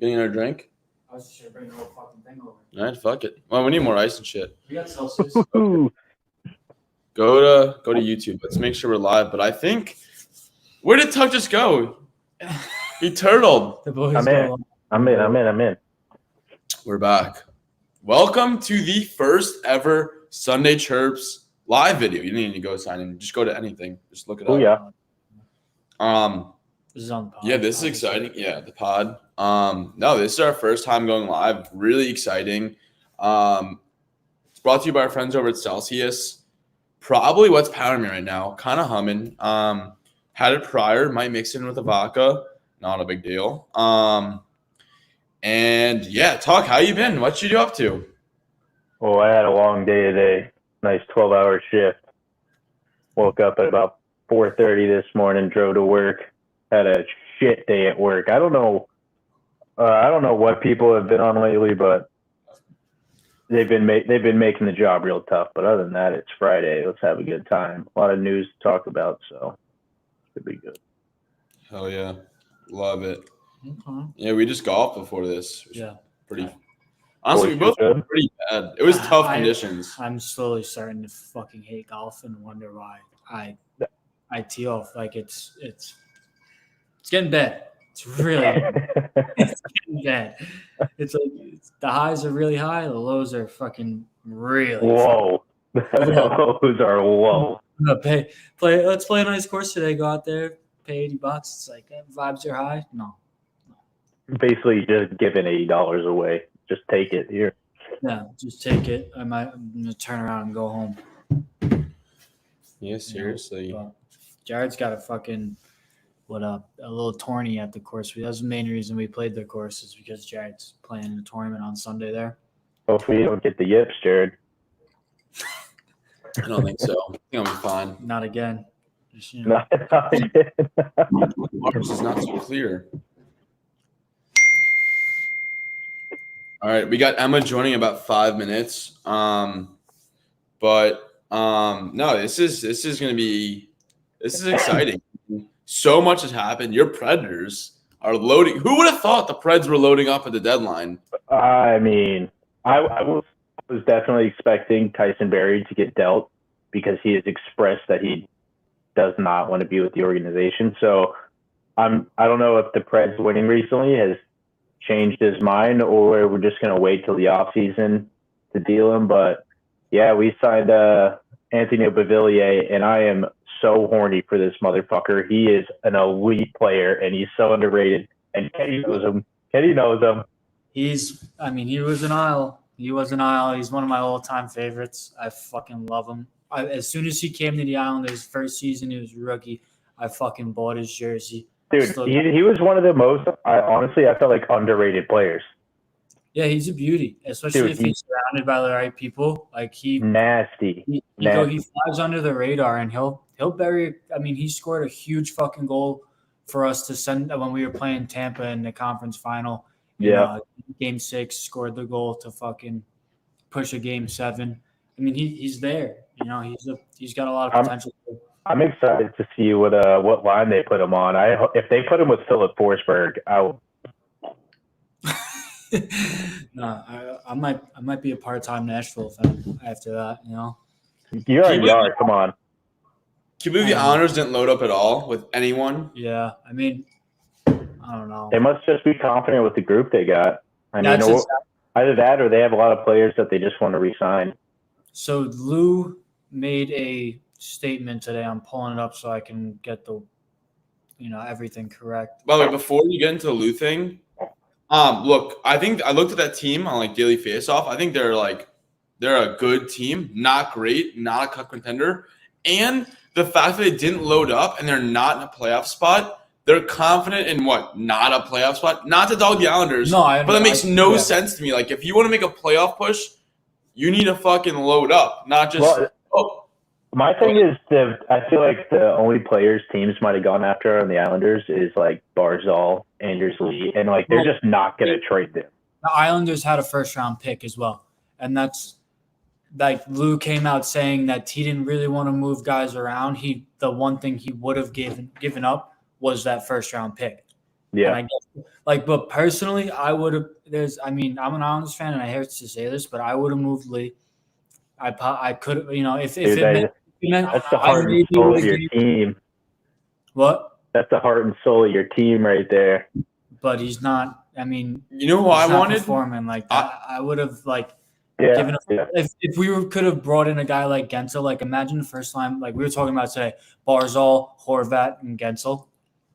Getting our drink? I was just going to bring the whole fucking thing over. All right, fuck it. Well, we need more ice and shit. We got Celsius. Okay. Go to YouTube. Let's make sure we're live. But I think, where did Tuck just go? He turtled. The boys I'm in. We're back. Welcome to the first ever Sunday Chirps live video. You didn't need to go sign in. Just go to anything. Just look it up. Oh yeah. This is on the pod. Yeah, this is exciting. Yeah, the pod. No, this is our first time going live. Really exciting. It's brought to you by our friends over at Celsius. Probably what's powering me right now. Kind of humming. Had it prior. Might mix it in with a vodka. Not a big deal. And yeah, Tuck, how you been? What you do up to? Oh, I had a long day today. Nice 12-hour shift. Woke up at about 4:30 this morning. Drove to work. Had a shit day at work. I don't know what people have been on lately, but they've been making the job real tough. But other than that, it's Friday. Let's have a good time. A lot of news to talk about, so it should be good. Hell yeah, love it. Okay. Yeah, we just golfed before this. Yeah. Pretty. Honestly, we both were pretty bad. It was tough conditions. I'm slowly starting to fucking hate golf and wonder why I tee off. Like it's getting bad. It's really it's getting bad. It's like the highs are really high, the lows are fucking really whoa. Those are low. Let's play a nice course today. Go out there, pay $80. It's like vibes are high. No. Basically just giving $80 away. Just take it here. Yeah, just take it. I'm gonna turn around and go home. Yeah, seriously. But Jared's got a little tourney at the course. That's the main reason we played the course is because Jared's playing a tournament on Sunday there. Hopefully you don't get the yips, Jared. I don't think so. I think I'll be fine. Not again. Just, Not again. Mars is not so clear. All right, we got Emma joining in about 5 minutes. No, this is exciting. So much has happened. Your Predators are loading. Who would have thought the Preds were loading up at the deadline? I mean, I was definitely expecting Tyson Barrie to get dealt because he has expressed that he does not want to be with the organization. So I don't know if the Preds winning recently has changed his mind or we're just going to wait till the offseason to deal him. But yeah, we signed Anthony Beauvillier, and I am so horny for this motherfucker. He is an elite player, and he's so underrated. And Kenny knows him. He was an Isle. He's one of my all-time favorites. I fucking love him. As soon as he came to the Islanders, first season he was rookie, I fucking bought his jersey. Dude, he was one of the most, honestly, I felt like underrated players. Yeah, he's a beauty, especially if he's surrounded by the right people. Like nasty. He flies under the radar, and he'll bury. I mean, he scored a huge fucking goal for us to send when we were playing Tampa in the conference final. Game 6 scored the goal to fucking push a Game 7. I mean, he's there. He's got a lot of potential. I'm excited to see what line they put him on. If they put him with Philip Forsberg, No, I might be a part-time Nashville fan after that. You already are. Come on. Can you believe the Islanders didn't load up at all with anyone? Yeah, I mean, I don't know. They must just be confident with the group they got. Either that or they have a lot of players that they just want to re-sign. So Lou made a statement today. I'm pulling it up so I can get the, everything correct. By the way, before you get into the Lou thing, look, I think I looked at that team on like Daily Faceoff. I think they're a good team, not great, not a cup contender, and the fact that they didn't load up and they're not in a playoff spot, they're confident in what? Not a playoff spot, not to dog the Islanders. But that makes no sense to me. Like if you want to make a playoff push, you need to fucking load up, not just. My thing is I feel like the only players teams might have gone after on the Islanders is like Barzal, Anders Lee, and like they're just not going to trade them. The Islanders had a first-round pick as well, and that's like Lou came out saying that he didn't really want to move guys around. The one thing he would have given up was that first-round pick. Yeah. And I guess, like, but personally, I would have. I'm an Islanders fan, and I hate to say this, but I would have moved Lee. I could, if Dude, it meant that's the I heart and maybe soul would of have your gave team. what, That's the heart and soul of your team right there. but he's not. I mean, You know who he's I not wanted? performing like that. I would have Yeah. given if we could have brought in a guy like Gensel. Like, imagine the first line, like we were talking about today, Barzal, Horvat, and Gensel,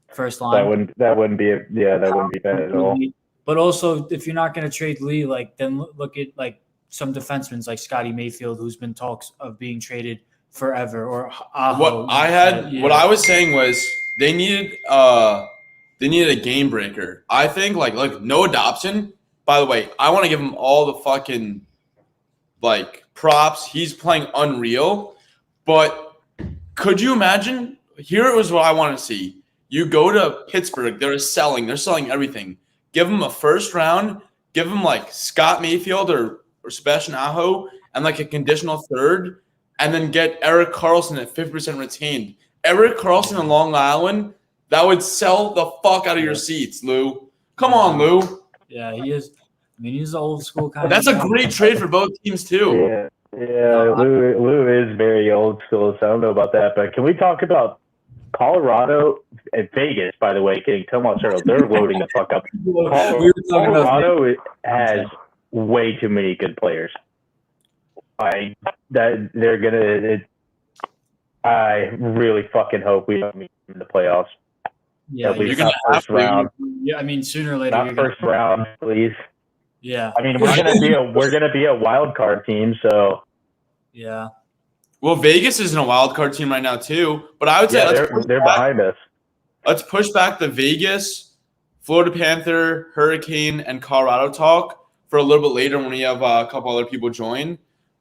first line. That wouldn't be bad at all. But also, if you're not going to trade Lee, like then look at like some defensemen like Scotty Mayfield, who's been talks of being traded forever, or Aho. What I was saying was they needed a game breaker. I think like no adoption. By the way, I want to give him all the fucking like props. He's playing unreal. But could you imagine? Here was what I want to see. You go to Pittsburgh, they're selling everything. Give them a first round, give them like Scott Mayfield or Sebastian Aho and like a conditional third, and then get Eric Carlson at 50% retained. Eric Carlson in Long Island, that would sell the fuck out of your seats, Lou. Come on, Lou. Yeah, he is. I mean, he's the old school kind That's of a guy. great trade for both teams too. Yeah. Lou is very old school, so I don't know about that. But can we talk about Colorado and Vegas, by the way, getting Tomas Hertl? They're loading the fuck up. Colorado has way too many good players. I really fucking hope we don't meet in the playoffs. Yeah, at least not first round. Yeah, I mean, sooner or later. Not first round, please. Yeah. I mean, we're gonna be a wild card team, so. Yeah. Well, Vegas isn't a wild card team right now too, but I would say they're behind us. Let's push back the Vegas, Florida Panther, Hurricane, and Colorado talk for a little bit later when we have a couple other people join.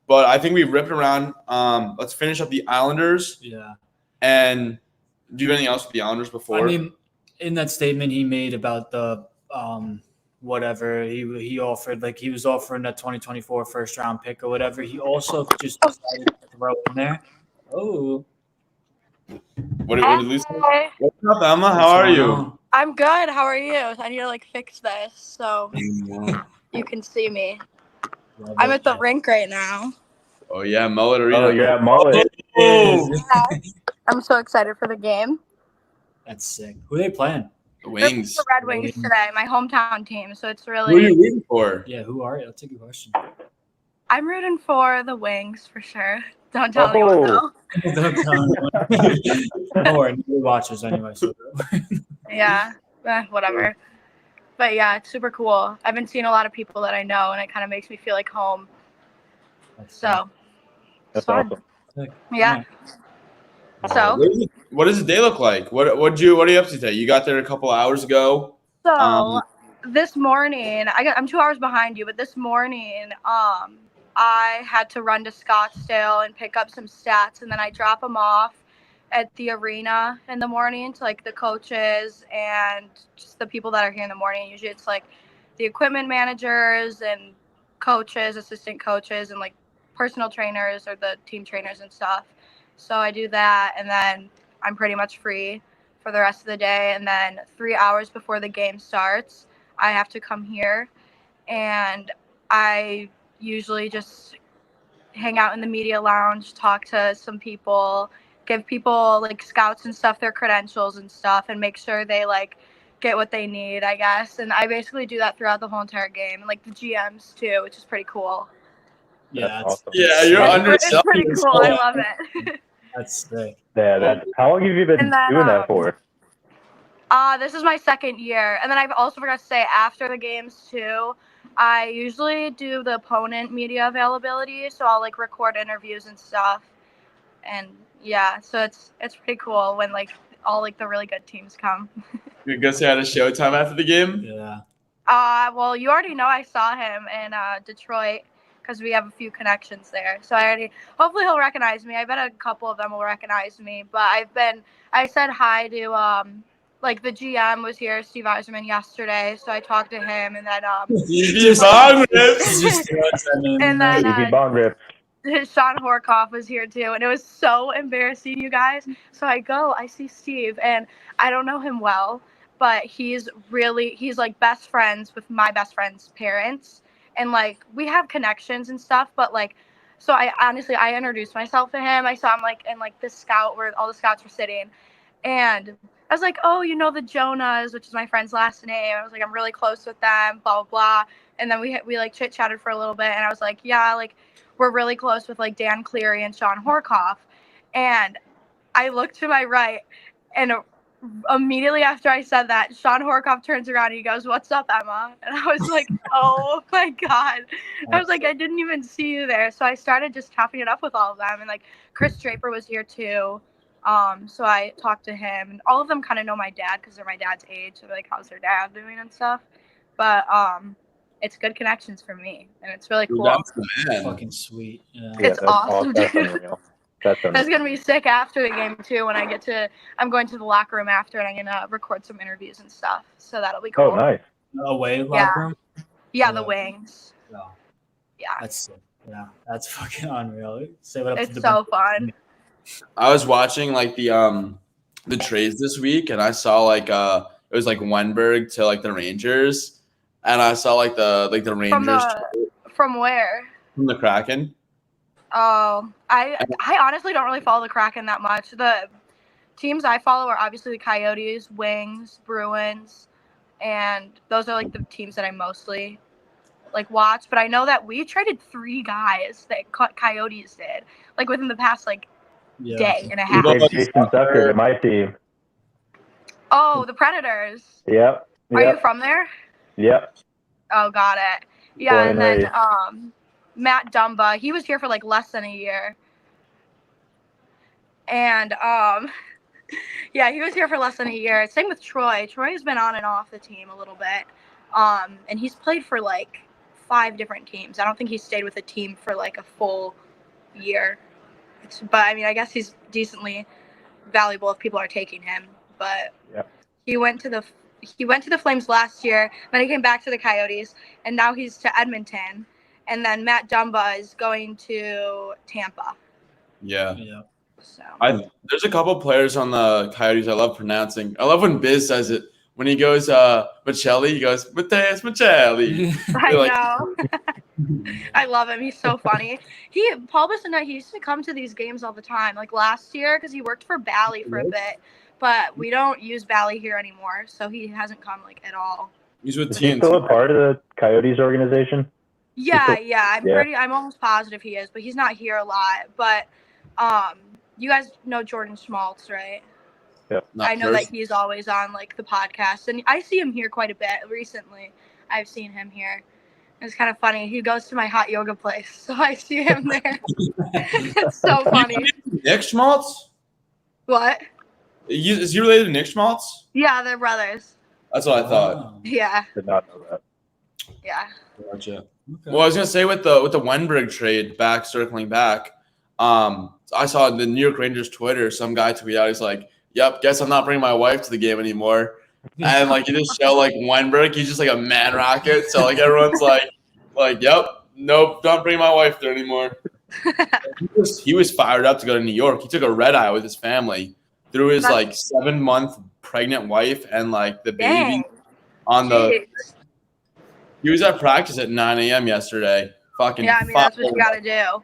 But I think we ripped around. Let's finish up the Islanders. Yeah. And do you have anything else with the Islanders before? I mean, in that statement he made about the whatever he offered, like he was offering that 2024 first round pick or whatever. He also just decided to throw in there. Oh. What did Lisa say? What's up, Emma? How are you? I'm good. How are you? I need to fix this so you can see me. I'm at the rink right now. Oh yeah, Mullet Arena. Oh, you're at Mullet. Oh. Yeah. I'm so excited for the game. That's sick. Who are they playing? The Wings. The Red Wings today, my hometown team. So it's really. Who are you rooting for? Yeah, who are you? That's a good question. I'm rooting for the Wings for sure. Don't tell anyone though. Don't tell anyone. Or nobody watches anyway. So. Yeah, whatever. But yeah, it's super cool. I've been seeing a lot of people that I know, and it kind of makes me feel like home. That's awesome. Yeah. So what does the day look like? What are you up to today? You got there a couple hours ago. So this morning, I'm 2 hours behind you, but this morning, I had to run to Scottsdale and pick up some stats, and then I drop them off at the arena in the morning to the coaches and just the people that are here in the morning. Usually it's the equipment managers and coaches, assistant coaches, and personal trainers or the team trainers and stuff. So I do that, and then I'm pretty much free for the rest of the day. And then 3 hours before the game starts, I have to come here, and I usually just hang out in the media lounge, talk to some people, give people scouts and stuff their credentials and stuff, and make sure they get what they need, I guess. And I basically do that throughout the whole entire game, and the GMs too, which is pretty cool. Yeah, awesome. Yeah, you're It's pretty cool. I love it. That's sick. Yeah, how long have you been doing that for? This is my second year. And then I also forgot to say, after the games too, I usually do the opponent media availability, so I'll record interviews and stuff. And yeah, so it's pretty cool when all the really good teams come. You go say at a showtime after the game? Yeah. Well, you already know I saw him in Detroit because we have a few connections there. So hopefully he'll recognize me. I bet a couple of them will recognize me. But I said hi to the GM was here, Steve Eiserman, yesterday. So I talked to him, and then and then Sean Horkoff was here too, and it was so embarrassing, you guys. So I see Steve, and I don't know him well, but he's like best friends with my best friend's parents, and like we have connections and stuff. But like, so I introduced myself to him. I saw him like in like the scout where all the scouts were sitting, and I was like, oh, you know the Jonas, which is my friend's last name. I was like, I'm really close with them, blah, blah, blah. And then we like chit-chatted for a little bit. And I was like, yeah, like we're really close with like Dan Cleary and Sean Horkoff. And I looked to my right, and immediately after I said that, Sean Horkoff turns around and he goes, "What's up, Emma?" And I was like, oh my God. I was like, I didn't even see you there. So I started just chopping it up with all of them. And like Chris Draper was here too. So I talked to him, and all of them kind of know my dad because they're my dad's age. So they're like, how's their dad doing and stuff. But it's good connections for me, and it's really cool. That's the man. Fucking sweet. Yeah. It's awesome, That's dude. unreal. That's unreal. That's gonna be sick after the game too. When I'm going to the locker room after, and I'm gonna record some interviews and stuff. So that'll be cool. Oh, nice. Away locker room? Yeah, the wings. No. Yeah. That's sick. Yeah, that's fucking unreal. Say what up It's to the so fun. I was watching like the trades this week, and I saw like it was like Wenberg to like the Rangers, and I saw like the Rangers From where? from the Kraken. Oh, I honestly don't really follow the Kraken that much. The teams I follow are obviously the Coyotes, Wings, Bruins, and those are like the teams that I mostly like watch. But I know that we traded 3 guys that Coyotes did like within the past like day and a half. Jason Zucker to my team. Oh, the Predators. Yep. Are you from there? Yep. Oh, got it. Yeah, Born and and then Matt Dumba, he was here for like less than a year. And yeah, he was here for less than a year. Same with Troy. Troy's been on and off the team a little bit. And he's played for like 5 different teams. I don't think he stayed with a team for like a full year. But I mean, I guess he's decently valuable if people are taking him. But he went to the Flames last year, then he came back to the Coyotes, and now he's to Edmonton. And then Matt Dumba is going to Tampa. Yeah. So there's a couple players on the Coyotes I love pronouncing. I love when Biz says it. When he goes Michelli, he goes Mateus Michelli. I know. I love him. He's so funny. Paul Bissonnette, he used to come to these games all the time. Like last year, because he worked for Bally for a bit, but we don't use Bally here anymore, so he hasn't come like at all. He's with Is he TNT. still a part of the Coyotes organization? Yeah. I'm almost positive he is, but he's not here a lot. But you guys know Jordan Schmaltz, right? Yeah. I know that he's always on like the podcast, and I see him here quite a bit recently. I've seen him here. It's kind of funny. He goes to my hot yoga place, so I see him there. It's so funny. Nick Schmaltz? What? Is he related to Nick Schmaltz? Yeah, they're brothers. That's what I thought. Yeah. Did not know that. Yeah. Gotcha. Okay. Well, I was gonna say with the Wenberg trade, circling back, I saw the New York Rangers Twitter, some guy tweet out, he's like, "Yep, guess I'm not bringing my wife to the game anymore." And like you just show like Wenberg, he's just like a man rocket. So like everyone's like, "Yep, nope, not bringing my wife there anymore." He was fired up to go to New York. He took a red eye with his family, threw his like 7-month pregnant wife and like the baby on the. He was at practice at 9 a.m. yesterday. Fucking yeah, I mean that's what you gotta do.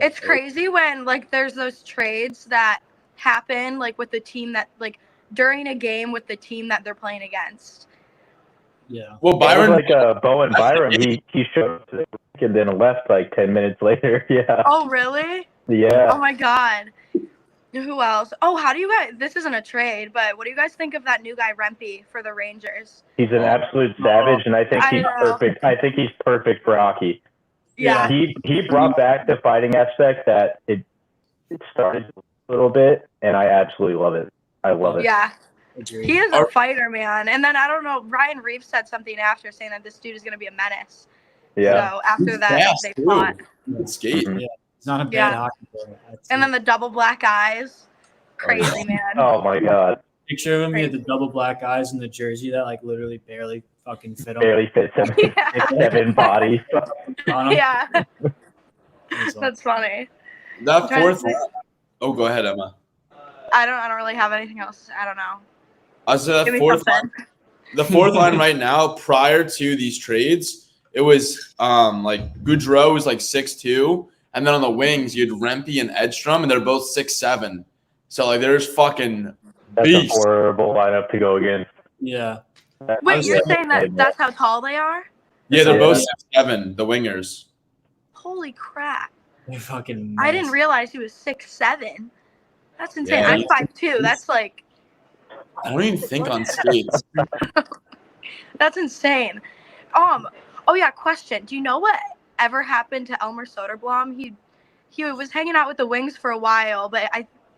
It's crazy when like there's those trades that happen like with the team that like during a game with the team that they're playing against. Yeah. Well, Byron, like Bowen Byram, he showed up and then left like 10 minutes later. Yeah. Oh really? Yeah. Oh my God. Who else? Oh, how do you guys? This isn't a trade, but what do you guys think of that new guy Rempe for the Rangers? He's an absolute savage, and I think he's perfect. I think he's perfect for hockey. Yeah. He brought back the fighting aspect that it started a little bit, and I absolutely love it. I love it. Yeah. He is a fighter, man. And then I don't know, Ryan Reeves said something after saying that this dude is going to be a menace. Yeah. So after that, they fought. Skate. Mm-hmm. Yeah. He's not a bad hockey player. And then the double black eyes. Crazy, man. Oh, my God. Picture of him, he had the double black eyes and the jersey that like literally barely fucking fit him. Barely fits him. Yeah. 6'7" body. Yeah. That's funny. That fourth. Oh, go ahead, Emma. I don't really have anything else. I don't know. I said Give that me something. the fourth line right now, prior to these trades, it was like Goudreau was like 6'2", and then on the wings you had Rempe and Edstrom, and they're both 6'7". So like there's fucking That's beasts. a horrible lineup to go against. Yeah. Wait, you're saying that's how tall they are? Yeah, they're both Yeah. 6'7", the wingers. Holy crap! They're fucking. I didn't realize he was 6'7". That's insane. Yeah, I'm 5'2". That's like. I don't even think on skates. That's insane. Oh yeah, question. Do you know what ever happened to Elmer Soderblom? He was hanging out with the Wings for a while, but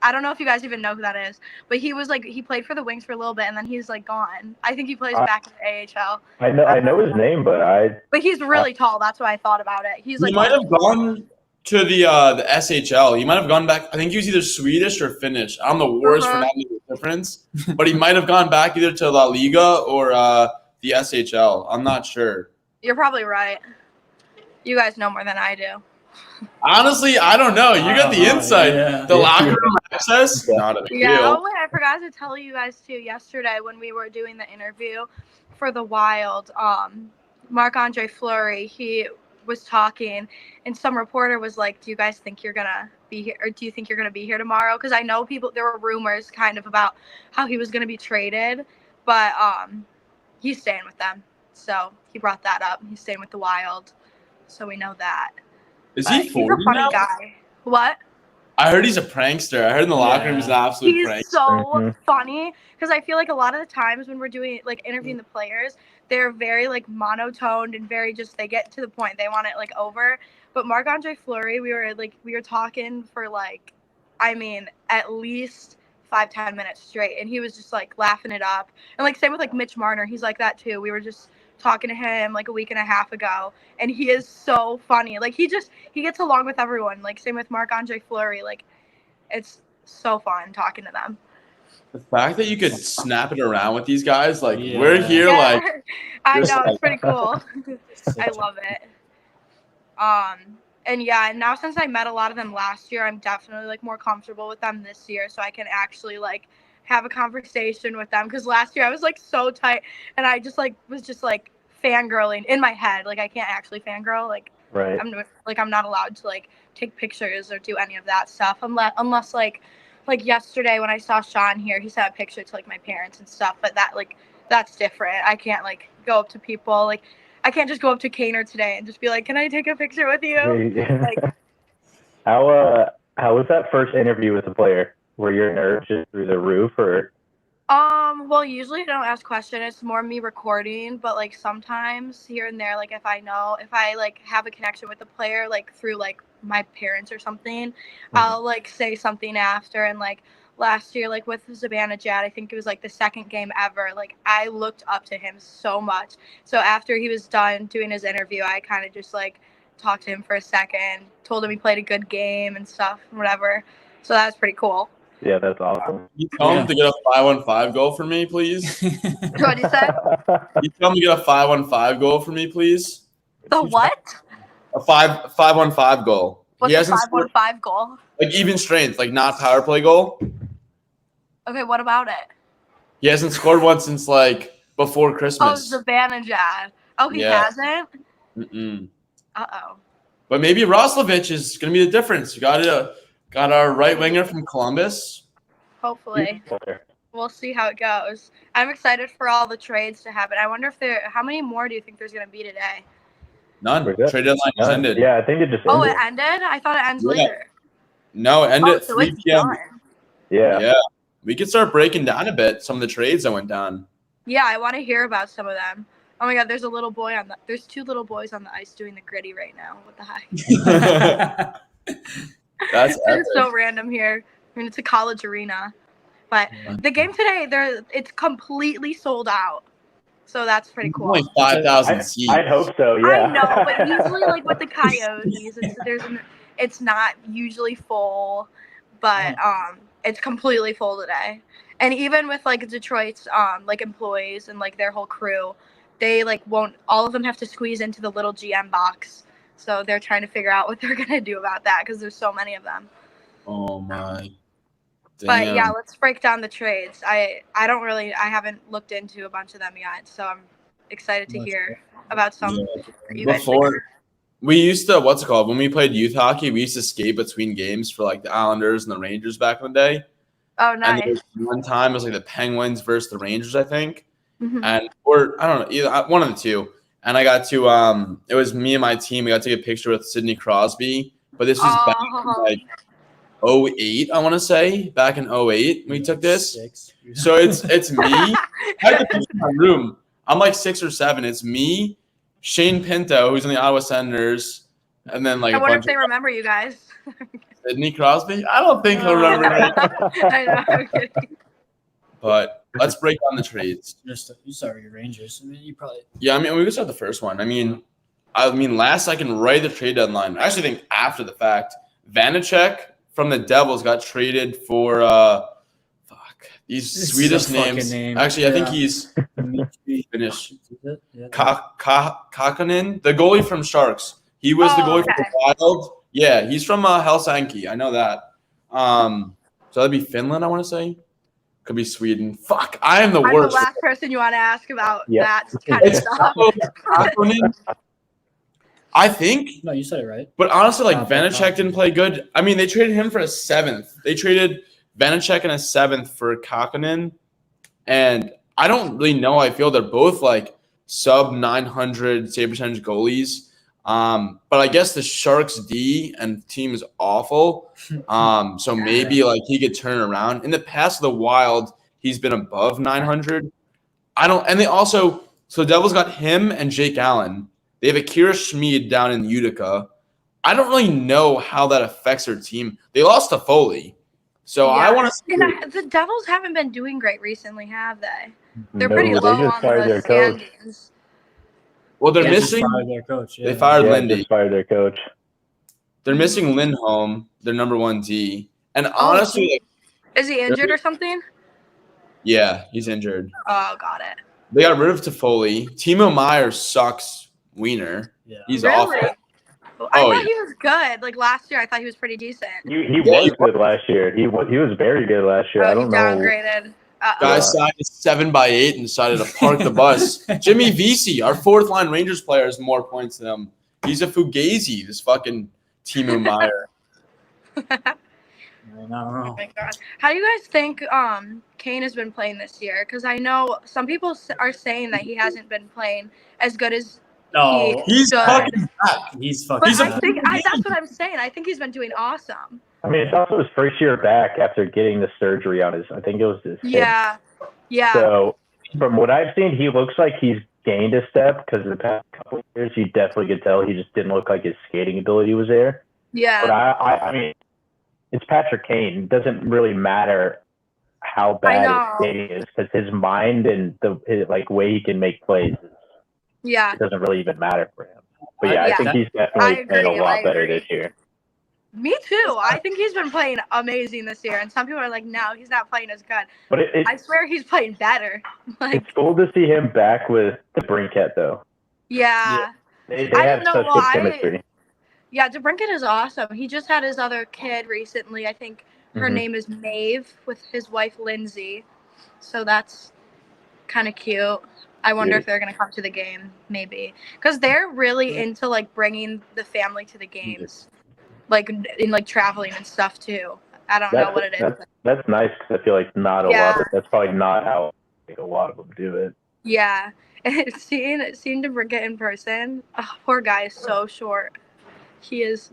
I don't know if you guys even know who that is. But he was like he played for the Wings for a little bit and then he's like gone. I think he plays back in the AHL. I know his name, but he's really tall. That's why I thought about it. He's He like might have gone to the SHL. He might have gone back. I think he was either Swedish or Finnish. I'm the worst for not knowing the difference, but he might have gone back either to La Liga or the SHL. I'm not sure. You're probably right. You guys know more than I do. Honestly, I don't know. You got the insight. Yeah. The locker room access, not a big Yeah. deal. Oh wait, I forgot to tell you guys too. Yesterday when we were doing the interview for the Wild, Marc-Andre Fleury, he was talking, and some reporter was like, "Do you guys think you're gonna be here, or do you think you're gonna be here tomorrow?" Because I know there were rumors kind of about how he was gonna be traded, but he's staying with them. So he brought that up. He's staying with the Wild, so we know that. Is he He's 40 a funny now? guy. What? I heard he's a prankster. I heard in the locker room he's an absolute He's prankster. so funny because I feel like a lot of the times when we're doing like interviewing the players, they're very like monotoned and very just they get to the point. They want it like over. But Marc-Andre Fleury, we were talking for like, I mean, at least 5-10 minutes straight, and he was just like laughing it up. And like same with like Mitch Marner, he's like that too. We were just talking to him like a week and a half ago, and he is so funny. Like he gets along with everyone. Like same with Marc-Andre Fleury. Like it's so fun talking to them. The fact that you could snap it around with these guys, like we're here, Yeah. like I just know like- it's pretty cool. I love it. And yeah, and now since I met a lot of them last year, I'm definitely like more comfortable with them this year, so I can actually like have a conversation with them. Because last year I was like so tight, and I just like was just like fangirling in my head. Like I can't actually fangirl. Like right. I'm not allowed to like take pictures or do any of that stuff unless like yesterday when I saw Sean here, he sent a picture to like my parents and stuff. But that's different. I can't like go up to people like. I can't just go up to Kaner today and just be like, "Can I take a picture with you?" Like, how was that first interview with the player? Were your nerves just through the roof, or? Well, usually I don't ask questions. It's more me recording, but like sometimes here and there, like if I like have a connection with the player, like through like my parents or something, I'll like say something after. And like last year, like with Zibanejad, I think it was like the second game ever. Like I looked up to him so much. So after he was done doing his interview, I kind of just like talked to him for a second, told him he played a good game and stuff, whatever. So that was pretty cool. Yeah, that's awesome. Can you tell him to get a 5-on-5 goal for me, please? What you said? Can you tell him to get a 5-on-5 goal for me, please? The what? A 5-on-5 goal. What's a 5-on-5 goal? Like even strength, like not power play goal. Okay, what about it? He hasn't scored one since like before Christmas. Oh, Zibanejad. Oh, he hasn't? Mm-mm. Uh-oh. But maybe Roslovic is going to be the difference. You got our right winger from Columbus. Hopefully. We'll see how it goes. I'm excited for all the trades to happen. I wonder how many more do you think there's going to be today? None. Trade deadline just ended. Yeah, I think it just ended. Oh, it ended? I thought it ends later. No, it ended at 3 p.m. Yeah. We could start breaking down a bit some of the trades that went down. Yeah, I want to hear about some of them. Oh my God, there's two little boys on the ice doing the gritty right now. What the heck? That's so random here. I mean, it's a college arena. But the game today, it's completely sold out. So that's pretty cool. Only 5,000 seats. I hope so, yeah. I know, but usually like with the Coyotes, it's not usually full, but it's completely full today. And even with like Detroit's like employees and like their whole crew, they like won't all of them have to squeeze into the little GM box. So they're trying to figure out what they're gonna do about that because there's so many of them. Oh my. But yeah, Damn. let's break down the trades. I haven't looked into a bunch of them yet, so I'm excited to hear about some Yeah. that you guys Before think. we used to what's it called? When we played youth hockey, we used to skate between games for like the Islanders and the Rangers back in the day. Oh, And there nice. was one time it was like the Penguins versus the Rangers, I think. Mhm. And or I don't know, either one of the two. And I got to it was me and my team. We got to take a picture with Sidney Crosby. But this was back in like 08, I want to say. Back in 08, we took this. So it's me. I had the picture in my room. I'm like 6 or 7. It's me, Shane Pinto, who's in the Ottawa Senators, and then like I a wonder bunch if they of remember you guys. Sidney Crosby. I don't think he'll remember me. I know. I'm kidding. But let's break down the trades. You start with your Rangers. I mean, you probably. Yeah, I mean, we can start the first one. I mean, last second, right at the trade deadline. I actually think after the fact, Vanacek from the Devils got traded for these This is Swedish a fucking names. name. Actually, I think Yeah. he's Finnish. Yeah. Kakkonen, the goalie from Sharks. He was the Oh, goalie okay. from the Wild. Yeah, he's from Helsinki. I know that. So that'd be Finland, I want to say. Could be Sweden. Fuck, I am the I'm worst. the last person you want to ask about Yep. that kind of It's stuff. Kakkonen. I think. No, you said it right. But honestly, like Not Vanacek didn't play good. I mean, they traded him for a 7th. They traded Vanacek and a 7th for Kakkonen. And I don't really know how I feel. They're both like sub 900 save percentage goalies. But I guess the Sharks D and team is awful. So maybe like he could turn around. In the past, the Wild, he's been above 900. And they also, so the Devils got him and Jake Allen. They have Akira Schmid down in Utica. I don't really know how that affects their team. They lost to Foley. So I want to see. The Devils haven't been doing great recently, have they? They're No, pretty they low just on fired the their coach. standings. Well, they're They just missing. fired their coach. Yeah. They fired Yeah, Lindy. just fired their coach. They're missing Lindholm, their number 1 D. And honestly, like, Is he injured or something? yeah, he's injured. Oh, got it. They got rid of Toffoli. Timo Meyer sucks wiener. Yeah. He's Really? awful. I Oh, thought yeah. he was good. Like last year, I thought he was pretty decent. He was good last year. He was very good last year. I He don't know. downgraded. Guys signed a 7x8 and decided to park the bus. Jimmy Vesey, our 4th line Rangers player, has more points than him. He's a Fugazi, this fucking Timo Meyer. I don't know. Oh my God. How do you guys think Kane has been playing this year? Because I know some people are saying that he hasn't been playing as good as No, He's should. fucking back. he's But fucking. I think that's what I'm saying. I think he's been doing awesome. I mean, it's also his first year back after getting the surgery on his. I think it was his hip. Yeah. So from what I've seen, he looks like he's gained a step because the past couple of years, you definitely could tell he just didn't look like his skating ability was there. Yeah. But I mean, it's Patrick Kane. It doesn't really matter how bad his skating is because his mind and his way he can make plays, Yeah. it doesn't really even matter for him. But yeah, Yeah. I think he's definitely playing a lot better this year. Me too. I think he's been playing amazing this year. And some people are like, no, he's not playing as good. But I swear he's playing better. it's cool to see him back with the Brinkett, though. Yeah. They I have don't know such good why. chemistry. Yeah, DeBrincat is awesome. He just had his other kid recently. I think her Mhm. name is Maeve with his wife Lindsay. So that's kind of cute. I wonder if they're going to come to the game, maybe. Because they're really into, bringing the family to the games. In traveling and stuff, too. I don't know what it is. That's nice because I feel like not a lot, but that's probably not how a lot of them do it. Yeah. And seeing DeBrincat in person, poor guy is so short. He is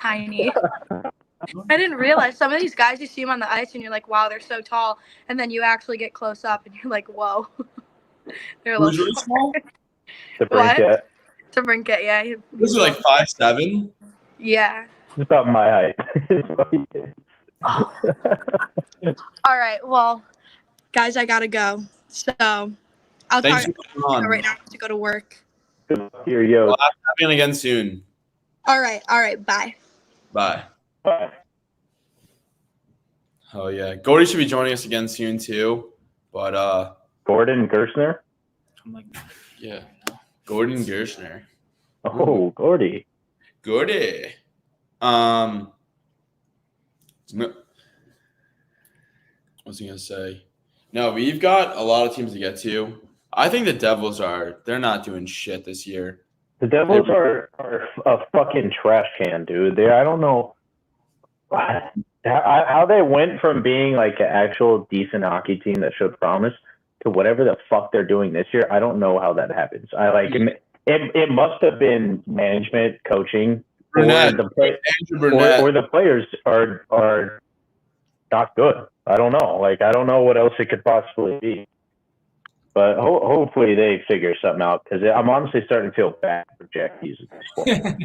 tiny. I didn't realize some of these guys, you see them on the ice and you're like, wow, they're so tall. And then you actually get close up and you're like, whoa. They're a little small. The Brinkett. DeBrincat, yeah. This is like 5'7". Yeah. It's about my height. All right. Well, guys, I got to go. So I'll Thanks talk for coming on. right now to go to work. Here you go. Well, I'm having again soon. All right. Bye. Bye. Bye. Oh yeah, Gordy should be joining us again soon too. But Gordon Gerstner. I'm like, yeah, Gordon Gershner. Oh, Gordy. Gordy. was I gonna say? No, we've got a lot of teams to get to. I think the Devils they're not doing shit this year. The Devils are a fucking trash can, dude. I don't know how they went from being like an actual decent hockey team that showed promise to whatever the fuck they're doing this year. I don't know how that happens. It must have been management, coaching, Burnett, or the players are not good. I don't know. Like, I don't know what else it could possibly be. But hopefully they figure something out, because I'm honestly starting to feel bad for Jack Hughes at this point.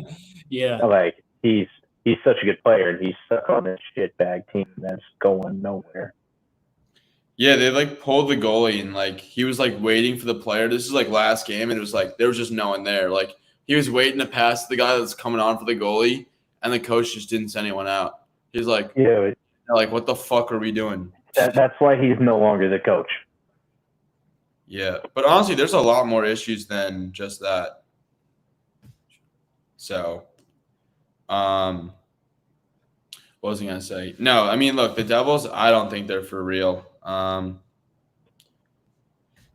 Yeah. Like, he's such a good player, and he's stuck on this shitbag team that's going nowhere. Yeah, they like pulled the goalie, and like he was like waiting for the player. This is like last game, and it was like there was just no one there. Like he was waiting to pass the guy that's coming on for the goalie, and the coach just didn't send anyone out. He's like, yeah, like what the fuck are we doing? That's why he's no longer the coach. Yeah, but honestly, there's a lot more issues than just that. So, what was I gonna say? No, I mean, look, the Devils. I don't think they're for real.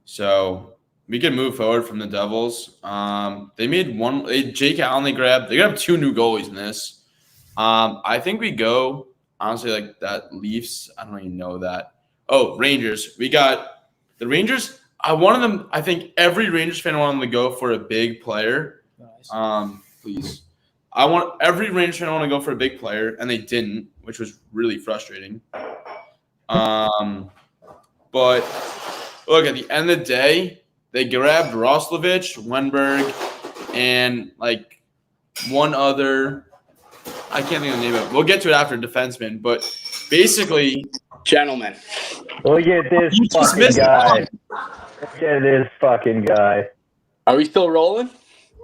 So we can move forward from the Devils. They made one. Jake Allen. They grabbed 2 new goalies in this. I think we go honestly like that. Leafs. I don't even know that. Oh, Rangers. We got the Rangers. I wanted them. I think every Rangers fan wanted them to go for a big player. Nice. Please. I want every Rangers fan to want to go for a big player, and they didn't, which was really frustrating. But look, at the end of the day, they grabbed Roslovic, Wenberg, and like one other. I can't think of the name of it. We'll get to it after, defenseman. But basically, gentlemen, look at this fucking guy. Look at this fucking guy. Are we still rolling?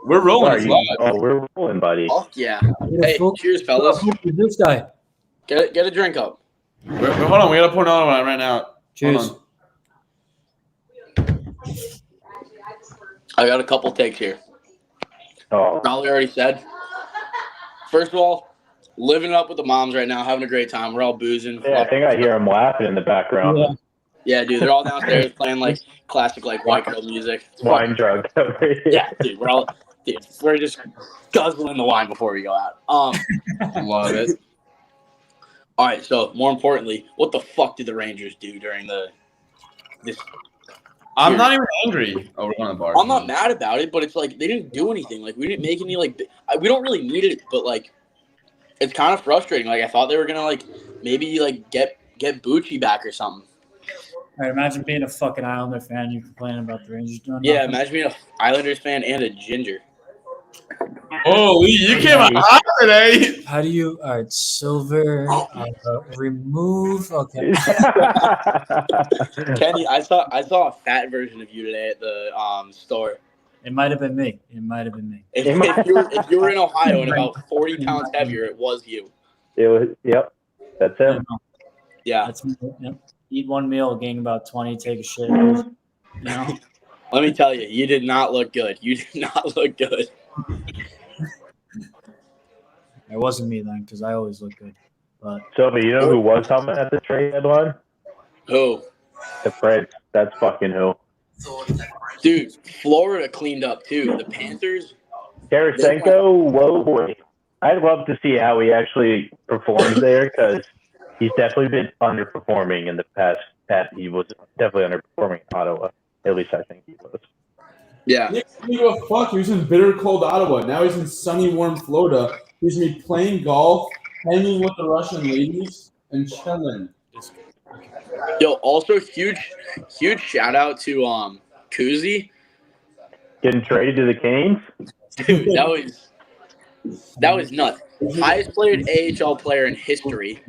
We're rolling. We're rolling, buddy. Fuck yeah. Hey, cheers, fellas. This guy. Get a drink up. Hold on. We got to pour another one right now. Cheers. I got a couple takes here. Oh. Probably already said. First of all, living up with the moms right now, having a great time. We're all boozing. Yeah, I think I hear them laughing in the background. Yeah, dude, they're all downstairs playing like classic like white girl music. Wine drug. Yeah, dude, we're just guzzling the wine before we go out. Love it. All right, so more importantly, what the fuck did the Rangers do during this? I'm not even angry. Oh, we're on the bar. I'm not mad about it, but it's like they didn't do anything. Like we didn't make any like we don't really need it, but like it's kind of frustrating. Like I thought they were gonna like maybe like get Bucci back or something. All right, imagine being a fucking Islander fan. You complaining about the Rangers doing Yeah, nothing. imagine being an Islanders fan and a ginger. Holy, you came out hot today. How do you? All right, silver. Remove. Okay. Kenny, I saw a fat version of you today at the store. It might have been me. If you were in Ohio and about 40 pounds heavier, it was you. It was. Yep. That's him. Yeah. That's me. Yep. Eat one meal, gain about 20, take a shit. You know. Let me tell you, you did not look good. You did not look good. It wasn't me then, because I always look good. But Sylvie, you know who was humming at the trade deadline? Who? The Preds. That's fucking who. Dude, Florida cleaned up too. The Panthers. Tarasenko, whoa boy. I'd love to see how he actually performs there, because he's definitely been underperforming in the past. He was definitely underperforming in Ottawa. At least I think he was. Yeah. He didn't give a fuck. He was in bitter cold Ottawa. Now he's in sunny, warm Florida. He's going to be playing golf, hanging with the Russian ladies, and chilling. Yo, also huge shout out to Kuzi. Getting traded to the Canes? Dude, that was nuts. Highest played AHL player in history.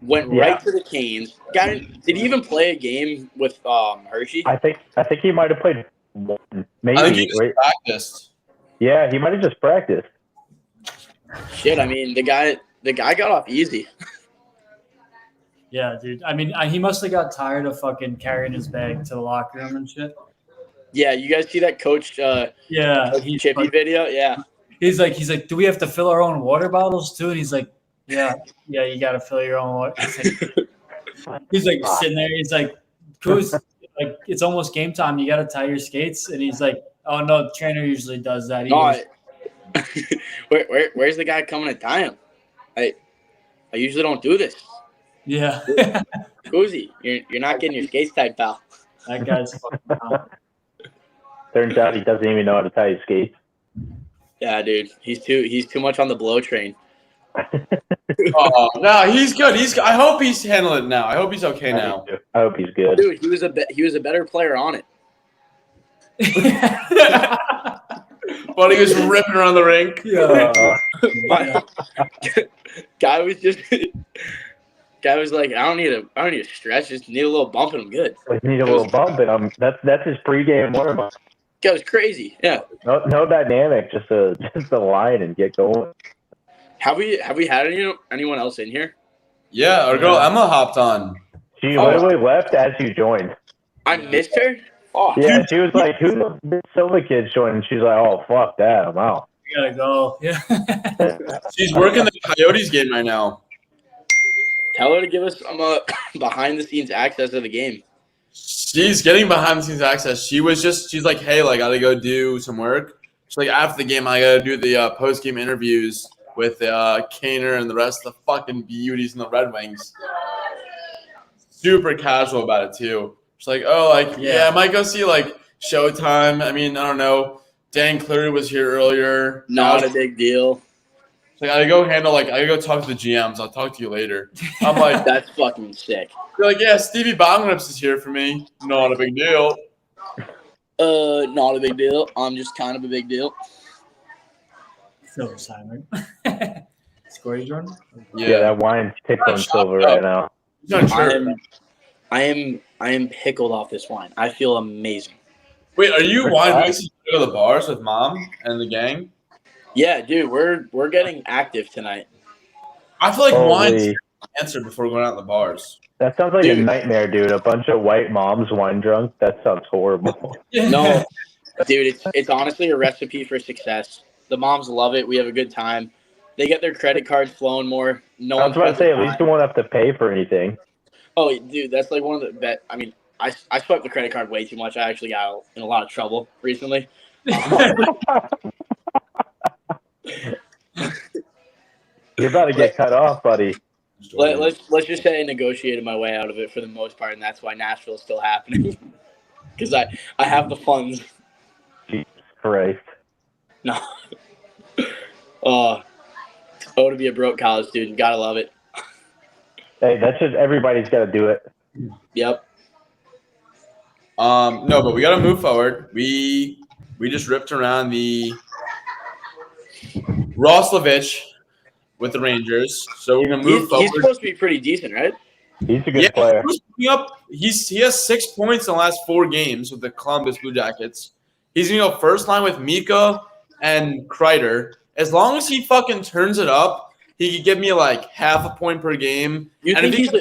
Went right to the Canes. Did he even play a game with Hershey? I think he might have played one. Maybe. I think he just practiced. Yeah, he might have just practiced. Shit, I mean the guy got off easy. yeah, dude. I mean, he must have got tired of fucking carrying his bag to the locker room and shit. Yeah, you guys see that Coach Chippy video? Yeah. He's like, do we have to fill our own water bottles too? And he's like, yeah, you got to fill your own water. He's like sitting there. He's like, "Cruz, like it's almost game time. You got to tie your skates." And he's like, "Oh no, the trainer usually does that." He goes, Where's the guy coming to tie him? I usually don't do this. yeah. Kuzi, you're not getting your skates tied, pal. That guy's fucking dumb. Turns out he doesn't even know how to tie his skates. Yeah, dude, he's too much on the blow train. Oh no, he's good. I hope he's handling it now. I hope he's okay now. I hope he's good. Dude, he was a better player on it. But he was ripping around the rink. Yeah. Guy was like, I don't need a stretch, just need a little bump and I'm good. I need a little bump, and that's his pregame warm-up. That was crazy. Yeah. No dynamic, just a line and get going. Have we had anyone else in here? Yeah, our girl Emma hopped on. She literally left as you joined. I missed her. Oh, yeah, she was like, "Who's the Silva kids joining?" And she's like, "Oh, fuck that, I'm out." You gotta go. Yeah. She's working the Coyotes game right now. Tell her to give us some behind-the-scenes access to the game. She's getting behind-the-scenes access. She's like, hey, like, I gotta go do some work. She's like, after the game, I gotta do the post-game interviews with Kaner and the rest of the fucking beauties in the Red Wings. Super casual about it, too. She's like, oh, like, yeah, I might go see, like, Showtime. I mean, I don't know. Dan Cleary was here earlier. Not a big deal. Like, I gotta go talk to the GMs. I'll talk to you later. I'm like, that's fucking sick. You're like, yeah, Stevie Bongrips is here for me. Not a big deal. Not a big deal. I'm just kind of a big deal. Silver Simon. Score, Jordan? Yeah, that wine's tipped on Silver right now. I am pickled off this wine. I feel amazing. Wait, are you wine mixing to go to the bars with Mom and the gang? Yeah, dude, we're getting active tonight. I feel like wine's the answer before going out in the bars. That sounds like a nightmare, dude. A bunch of white moms wine drunk. That sounds horrible. No, dude, it's honestly a recipe for success. The moms love it. We have a good time. They get their credit cards flowing more. No, I was about to say, at least you won't have to pay for anything. Oh, dude, that's like one of the I mean, I swiped the credit card way too much. I actually got in a lot of trouble recently. You're about to get cut off, buddy. Let's just say I negotiated my way out of it for the most part, and that's why Nashville's still happening. Because I have the funds. Jesus Christ. No. To be a broke college student. Gotta love it. Hey, that's just everybody's got to do it. Yep. No, but we got to move forward. We just ripped around the Roslovich with the Rangers, so we're gonna move forward. He's supposed to be pretty decent, right? He's a good player. He has 6 points in the last 4 games with the Columbus Blue Jackets. He's gonna go first line with Mika and Kreider. As long as he fucking turns it up, he could give me like half a point per game. You think he's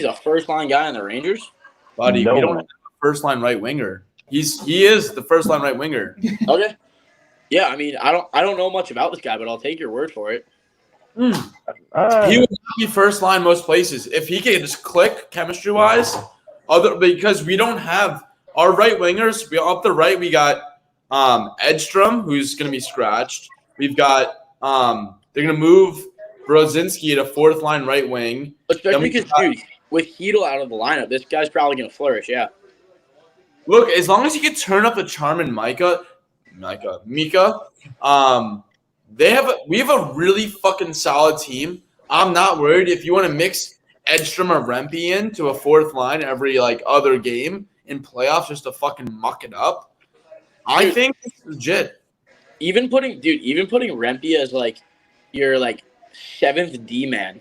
a first line guy on the Rangers? Buddy, we don't have a first line right winger. He is the first line right winger. Okay. Yeah, I mean, I don't know much about this guy, but I'll take your word for it. He would not be first line most places if he could just click chemistry wise. Because we don't have our right wingers. Up the right, we got Edstrom, who's going to be scratched. We've got they're going to move Brozinski to fourth line right wing. Especially because, dude, with Hedl out of the lineup, this guy's probably going to flourish. Yeah. Look, as long as he can turn up the charm in Mika. We have a really fucking solid team. I'm not worried if you want to mix Edstrom or Rempe into a fourth line every like other game in playoffs just to fucking muck it up. I think it's legit. Even putting Rempe as like your like 7th D man.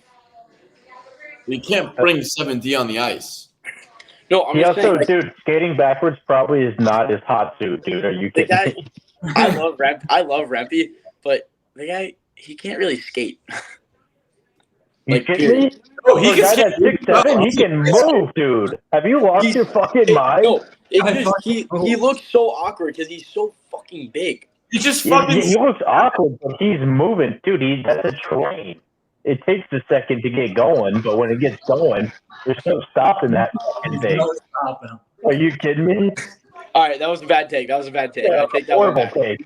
You can't bring 7D on the ice. No, I'm just saying, dude, skating backwards probably is not his hot suit, dude. Are you kidding me? I love Rempe, but the guy, he can't really skate. You kidding me? Oh, he can skate. 6'7", he can move, dude. Have you lost your fucking mind? No, he looks so awkward because he's so fucking big. He just fucking. He looks awkward, but he's moving, dude. That's a train. it takes a second to get going, but when it gets going, there's no stopping that fucking thing. No stopping him. Are you kidding me? All right, that was a bad take. I take that one Horrible back. take.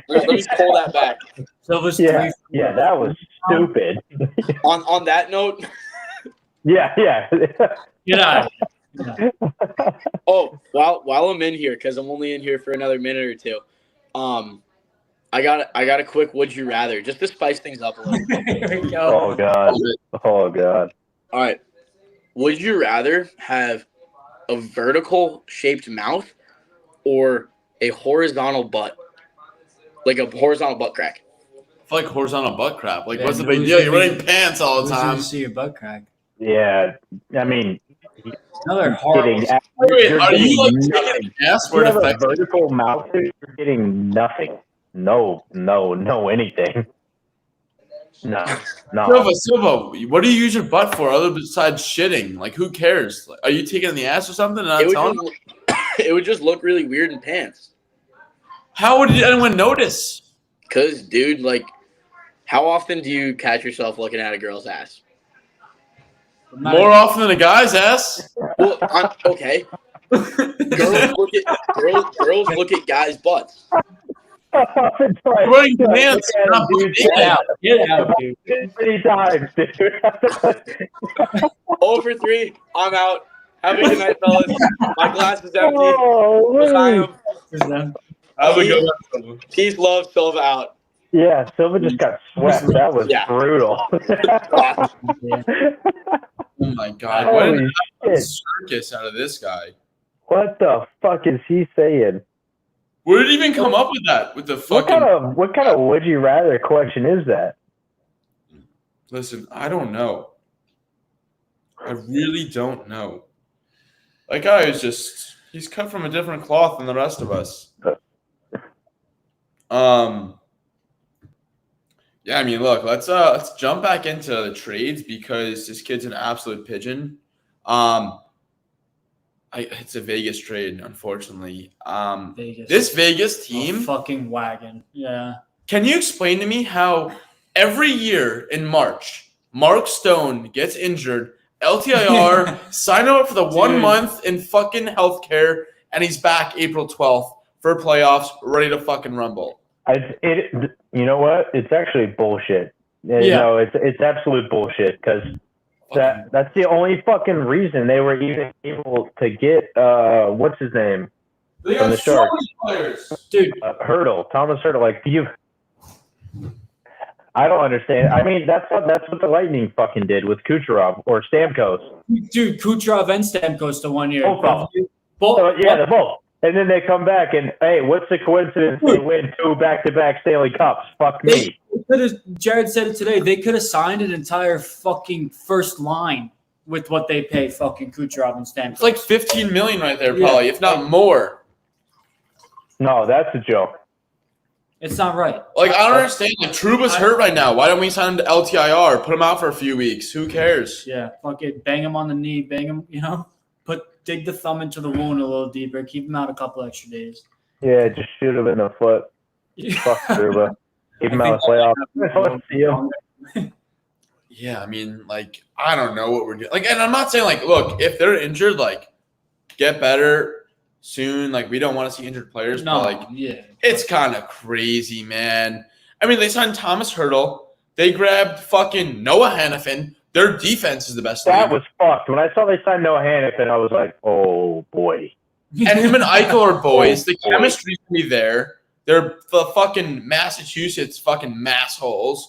Let me pull that back. Silva's Yeah, 3-4. yeah, that was stupid. On that note, Yeah. Get out of here. oh, while I'm in here, because I'm only in here for another minute or two, I got a quick would you rather, just to spice things up a little. Here we go. Oh god. Oh god. All right, would you rather have a vertical shaped mouth or a horizontal butt, like a horizontal butt crack? I feel like horizontal butt crap. Like, Yeah, what's the big who's deal? the You're big- wearing pants all the Who's gonna time. see your butt crack? Yeah. I mean, Another you're horrible. getting, Wait, you're are getting you like nothing. taking an ass If you where it have a affects? vertical mouth, you're getting nothing. No anything. No. Silva, what do you use your butt for other besides shitting? Like, who cares? Like, are you taking it in the ass or something? And not telling them? It would just look really weird in pants. How would anyone notice? Cause, dude, like, how often do you catch yourself looking at a girl's ass? More often than a guy's ass. Well, okay. Girls look at guys' butts. It's like, You're wearing pants. look at Not him, dude. Get out. Get out, dude. 50 times, dude. 0 for 3. I'm out. Have a good night, fellas. My glass is empty. Oh, Have a good one. Peace, love, Silva out. yeah, Silva just got swept. That was Yeah. brutal. Oh my god! What Holy a shit. circus out of this guy. What the fuck is he saying? Where did he even come up with that? With the fucking. What kind of would you rather question is that? Listen, I don't know. I really don't know. That guy is just—he's cut from a different cloth than the rest of us. Yeah, I mean, look, let's jump back into the trades because this kid's an absolute pigeon. It's a Vegas trade, unfortunately. Vegas. This Vegas A team. fucking wagon. Yeah. Can you explain to me how every year in March, Mark Stone gets injured, LTIR, sign him up for the 1 month in fucking healthcare, and he's back April 12th for playoffs, ready to fucking rumble? You know what? It's actually bullshit. You know, it's absolute bullshit because that's the only fucking reason they were even able to get what's his name They from got the so Sharks, many players. Dude. Thomas Hurdle. Like, I don't understand. I mean, that's what the Lightning fucking did with Kucherov or Stamkos. Dude, Kucherov and Stamkos the 1 year. Both of them. Both. Yeah, they're both. And then they come back and, hey, what's the coincidence? They win 2 back-to-back Stanley Cups. Fuck me. Jared said it today. They could have signed an entire fucking first line with what they pay fucking Kucherov and Stamkos. It's like $15 million right there, probably, if not more. No, that's a joke. It's not right. Like, I don't understand. Like, Trouba's hurt right now. Why don't we sign him to LTIR? Put him out for a few weeks. Who cares? Yeah, fuck it. Bang him on the knee. Bang him, dig the thumb into the wound a little deeper. Keep him out a couple extra days. Yeah, just shoot him in the foot. Fuck Truba. Keep him out of the playoffs. See him. Yeah, I mean, like, I don't know what we're doing. Like, and I'm not saying, like, look, if they're injured, like, get better soon. Like, we don't want to see injured players. No, but, like, yeah. it's kind of crazy, man. I mean, they signed Thomas Hurdle. They grabbed fucking Noah Hannafin. Their defense is the best. That was fucked. When I saw they signed Noah Hannafin, I was like, oh, boy. And him and Eichel are boys. The chemistry's gonna be there. They're the fucking Massachusetts fucking massholes.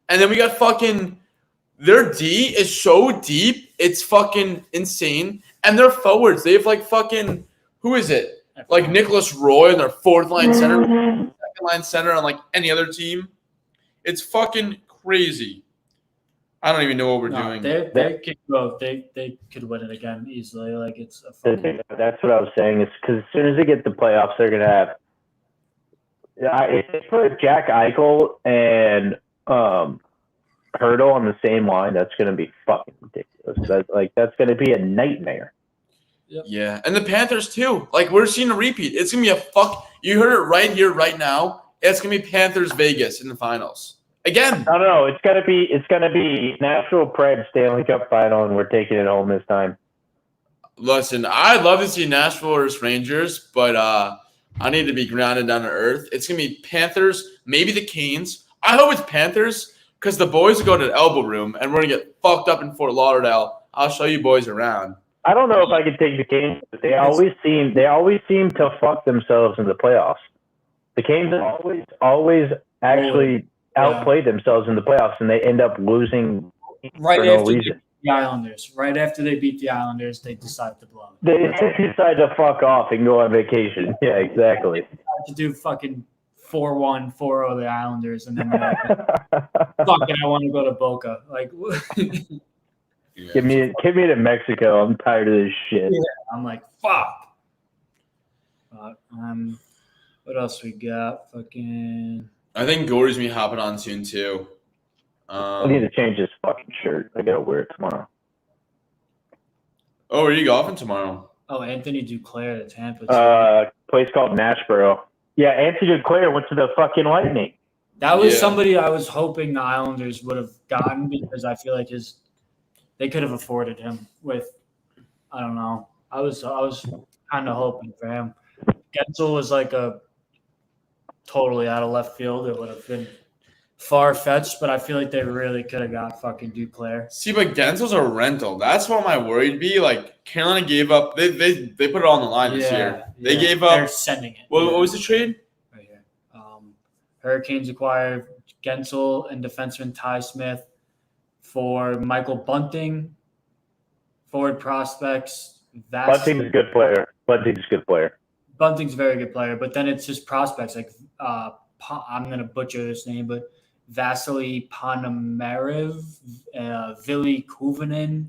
And then we got fucking their D is so deep, it's fucking insane. And their forwards, they have like fucking who is it? Like Nicholas Roy in their fourth line center, second line center on like any other team. It's fucking crazy. I don't even know what we're doing. They could go. They could win it again easily. Like it's a fucking. That's what I was saying. Is because as soon as they get the playoffs, they're gonna have. If they put Jack Eichel and Hurdle on the same line, that's gonna be fucking ridiculous. That's gonna be a nightmare. Yep. Yeah, and the Panthers too. Like we're seeing a repeat. It's gonna be a fuck. You heard it right here, right now. It's gonna be Panthers Vegas in the finals. Again. I don't know. It's gonna be Nashville Preds Stanley Cup final, and we're taking it home this time. Listen, I'd love to see Nashville versus Rangers, but I need to be grounded down to earth. It's gonna be Panthers, maybe the Canes. I hope it's Panthers because the boys are going to the elbow room, and we're gonna get fucked up in Fort Lauderdale. I'll show you boys around. I don't know if I could take the Canes, but they always seem to fuck themselves in the playoffs. The Canes always actually outplay themselves in the playoffs, and they end up losing right for after no reason. the Islanders. Right after they beat the Islanders, they decide to blow. They decide to fuck off and go on vacation. Yeah, exactly. To do fucking 4-1, 4-0 the Islanders, and then they're like, fuck it, I want to go to Boca. Like, Yeah. Give me to Mexico. I'm tired of this shit. yeah, I'm like, fuck. But, what else we got? Fucking. I think Gory's me hopping on soon too. I need to change this fucking shirt. I gotta wear it tomorrow. Oh, are you golfing tomorrow? Oh, Anthony Duclair, the Tampa. Place called Nashboro. Yeah, Anthony Duclair went to the fucking Lightning. That was somebody I was hoping the Islanders would have gotten because I feel like they could have afforded him with, I don't know. I was kind of hoping for him. Gensel was like a totally out of left field. It would have been far-fetched, but I feel like they really could have got fucking Duclair. See, but Gensel's a rental. That's what my worry would be. Like, Carolina gave up. They put it on the line this year. They gave up. They're sending it. What was the trade? Right here. Hurricanes acquired Gensel and defenseman Ty Smith for Michael Bunting, forward prospects. Bunting's a good player. Bunting's a very good player, but then it's just prospects like I'm going to butcher this name, but Vasily Ponomarev, Vili Kuvanen,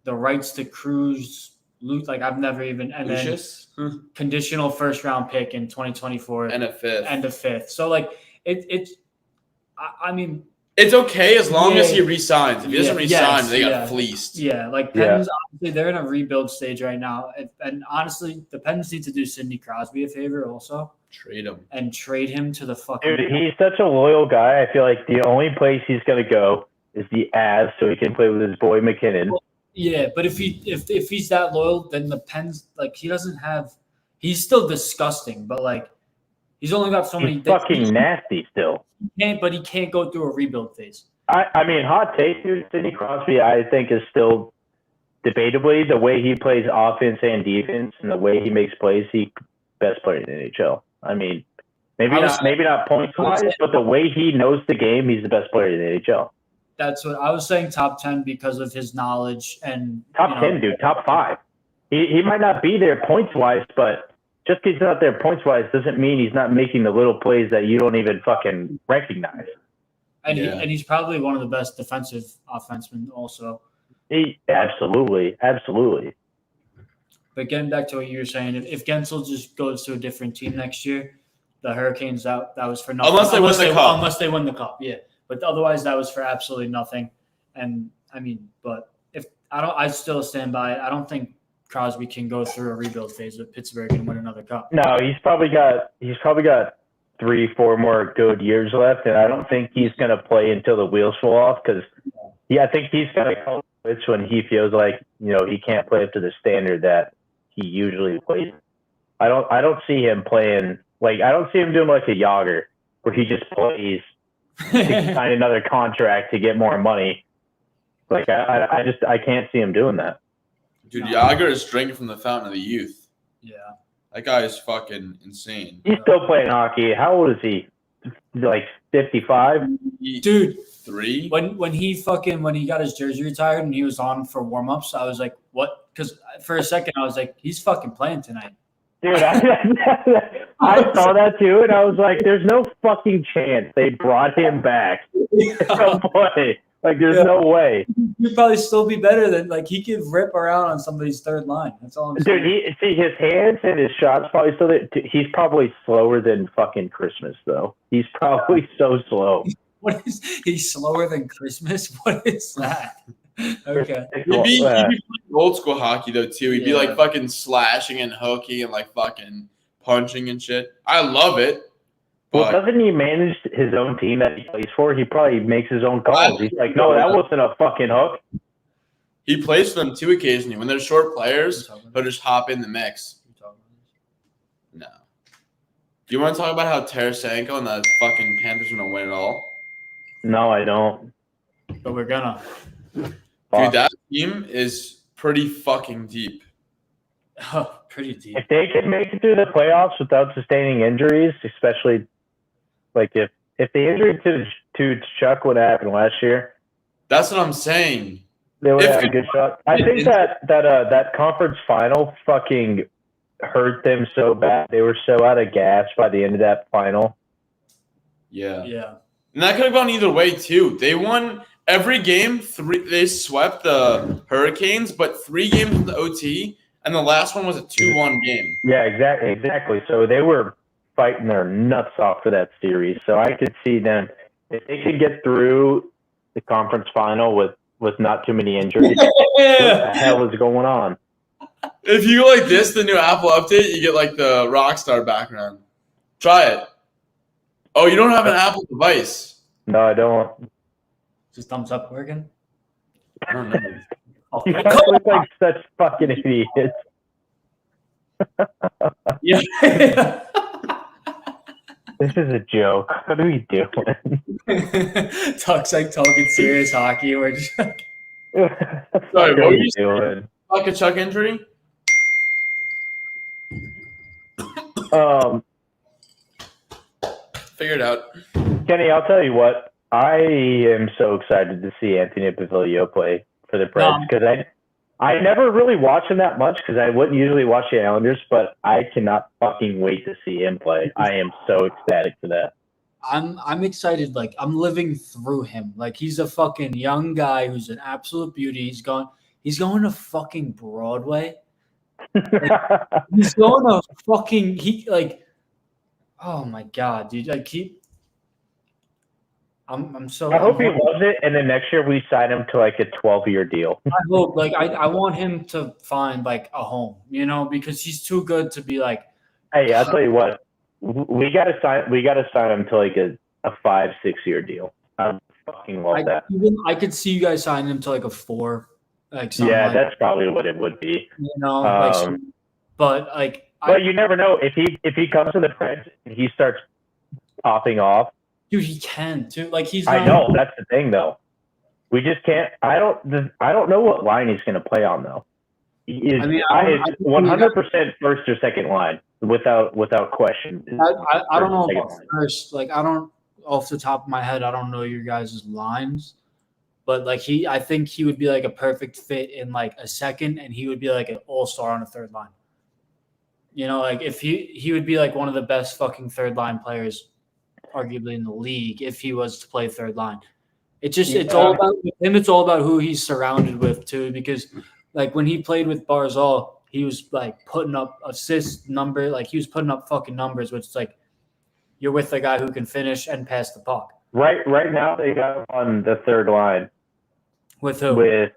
the rights to Cruz, like I've never even, and Lucius? then conditional first round pick in 2024 And a fifth. So like I mean, it's okay as long as he resigns. If he doesn't resign, yes, they got fleeced. Yeah, like Pens, honestly, they're in a rebuild stage right now. And honestly, the Pens need to do Sidney Crosby a favor also. Trade him. And trade him to the fucking... Dude, he's such a loyal guy. I feel like the only place he's going to go is the Avs so he can play with his boy McKinnon. Well, yeah, but if he's that loyal, then the Pens, like, he doesn't have... He's still disgusting, but, like, he's only got so many... He's fucking nasty still. But he can't go through a rebuild phase. I mean, hot take, dude. Sidney Crosby, I think, is still debatably the way he plays offense and defense and the way he makes plays. He best player in the NHL. I mean, maybe not points wise, but the way he knows the game, he's the best player in the NHL. That's what I was saying. Top 10 because of his knowledge and top 10, dude. Top 5. He might not be there points wise, but just because he's not there points wise doesn't mean he's not making the little plays that you don't even fucking recognize. And he's probably one of the best defensive offensemen also. Absolutely. But getting back to what you were saying, if Gensel just goes to a different team next year, the Hurricanes that was for nothing. Unless they win the cup, yeah. But otherwise, that was for absolutely nothing. And I mean, but I still stand by it. I don't think Crosby can go through a rebuild phase with Pittsburgh and win another cup. No, he's probably got 3-4 more good years left, and I don't think he's going to play until the wheels fall off because I think he's going to call it when he feels like he can't play up to the standard that he usually plays. I don't see him playing like I don't see him doing like a Yager where he just plays to sign another contract to get more money. Like I can't see him doing that. Dude, Yager is drinking from the fountain of the youth. Yeah. That guy is fucking insane. He's still playing hockey. How old is he? Like 55? Dude. 3? When he got his jersey retired and he was on for warm-ups, I was like, what? Because for a second I was like, he's fucking playing tonight. Dude, I saw that too, and I was like, there's no fucking chance they brought him back to play. Like, there's no way. He'd probably still be better than, like, he could rip around on somebody's third line. That's all I'm saying. Dude, his hands and his shots probably still there. He's probably slower than fucking Christmas, though. He's probably so slow. He's slower than Christmas? What is that? Okay. He'd be playing old school hockey, though, too. He'd be, like, fucking slashing and hooking and, like, fucking punching and shit. I love it. Well, doesn't he manage his own team that he plays for? He probably makes his own calls. He's like, no, that wasn't a fucking hook. He plays for them too occasionally. When they're short players, he'll just hop in the mix. No. Do you want to talk about how Tarasenko and the fucking Panthers are going to win it all? No, I don't. But we're gonna. Dude, that team is pretty fucking deep. Oh, pretty deep. If they could make it through the playoffs without sustaining injuries, especially like if the injury to Chuck would happen last year, that's what I'm saying. They would have a good shot. I think that conference final fucking hurt them so bad. They were so out of gas by the end of that final. Yeah. Yeah. And that could have gone either way too. They won every game. They swept the Hurricanes, but 3 games with the OT, and the last one was a 2-1 game. Yeah, exactly. So they were fighting their nuts off for that series. So I could see them, if they could get through the conference final with not too many injuries. What the hell is going on? If you go like this, the new Apple update, you get like the Rockstar background. Try it. Oh, you don't have an Apple device. No, I don't. Just thumbs up working? I don't know. You guys look like such fucking idiots. Yeah. This is a joke. What are we doing? Tuck's like talking serious hockey. We're just like, Sorry, what were you doing? Like a Chuck injury? Figure it out. Kenny, I'll tell you what. I am so excited to see Anthony Pavilio play for the Preds because I never really watch him that much because I wouldn't usually watch the Islanders, but I cannot fucking wait to see him play. I am so ecstatic for that. I'm excited. Like, I'm living through him. Like, he's a fucking young guy who's an absolute beauty. He's going to fucking Broadway. Like, he's going to fucking oh my god, dude. Like, I'm so. I hope he loves it, and then next year we sign him to like a 12-year deal. I hope. Like, I want him to find like a home, because he's too good to be like. Hey, I'll tell you what. We gotta sign him to like a 5-6 year deal. I fucking love that. I could see you guys signing him to like a 4, like that's probably what it would be. But you never know if he comes to the Preds and he starts popping off. Dude, he can too. Like I know that's the thing though. We just can't. I don't know what line he's going to play on though. It's 100% first or second line without question. I don't know about first. Like, I don't, off the top of my head, I don't know your guys' lines, but like I think he would be like a perfect fit in like a second, and he would be like an all-star on a third line. Like if he would be like one of the best fucking third line players, arguably in the league, if he was to play third line. It's all about him. It's all about who he's surrounded with too, because like when he played with Barzal, he was like putting up assist number, like he was putting up fucking numbers, which is like you're with a guy who can finish and pass the puck. Right now they got on the third line. With who? With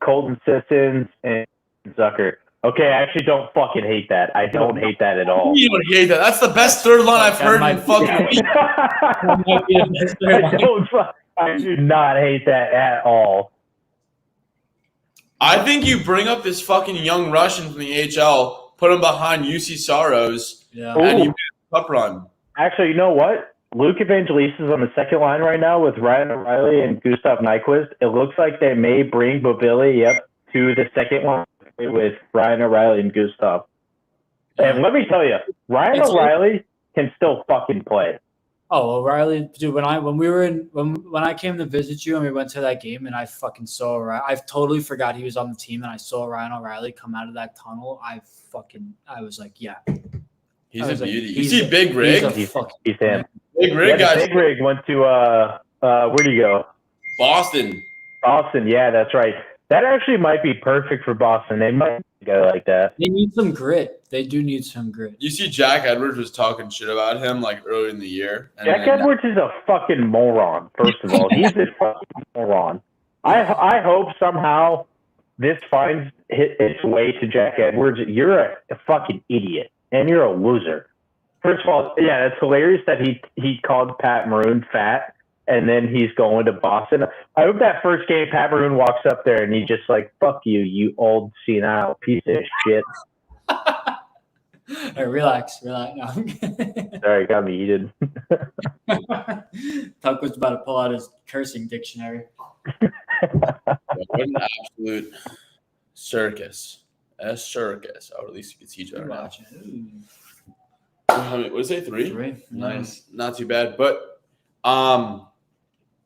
Colton Sissons and Zucker. Okay, I actually don't fucking hate that. I don't hate that at all. You don't hate that. That's the best third line I've heard in fucking week. I do not hate that at all. I think you bring up this fucking young Russian from the AHL, put him behind UC Saros, and you make a cup run. Actually, you know what? Luke Evangelista is on the second line right now with Ryan O'Reilly and Gustav Nyquist. It looks like they may bring Bobili to the second line with Ryan O'Reilly and Gustav. And let me tell you, Ryan O'Reilly can still fucking play. Oh, O'Reilly, dude! When I came to visit you and we went to that game and I fucking saw O'Reilly, I totally forgot he was on the team and I saw Ryan O'Reilly come out of that tunnel. I was like, yeah, he's a beauty. You see Big Rig? He's him. Big Rig, guys. Big Rig went to where'd he go? Boston. Yeah, that's right. That actually might be perfect for Boston. They might go like that. They need some grit. They do need some grit. You see, Jack Edwards was talking shit about him like earlier in the year. Jack Edwards is a fucking moron. First of all, he's a fucking moron. I hope somehow this finds its way to Jack Edwards. You're a fucking idiot, and you're a loser. First of all, yeah, it's hilarious that he called Pat Maroon fat, and then he's going to Boston. I hope that first game Pat Maroon walks up there and he's just like, "Fuck you, you old senile piece of shit." Hey, relax. No, I'm kidding. Sorry, got me heated. Tuck was about to pull out his cursing dictionary. What an absolute circus. A circus. Oh, at least you can see each other now. How many, what did it say? 3? 3. Nice. Not too bad. But so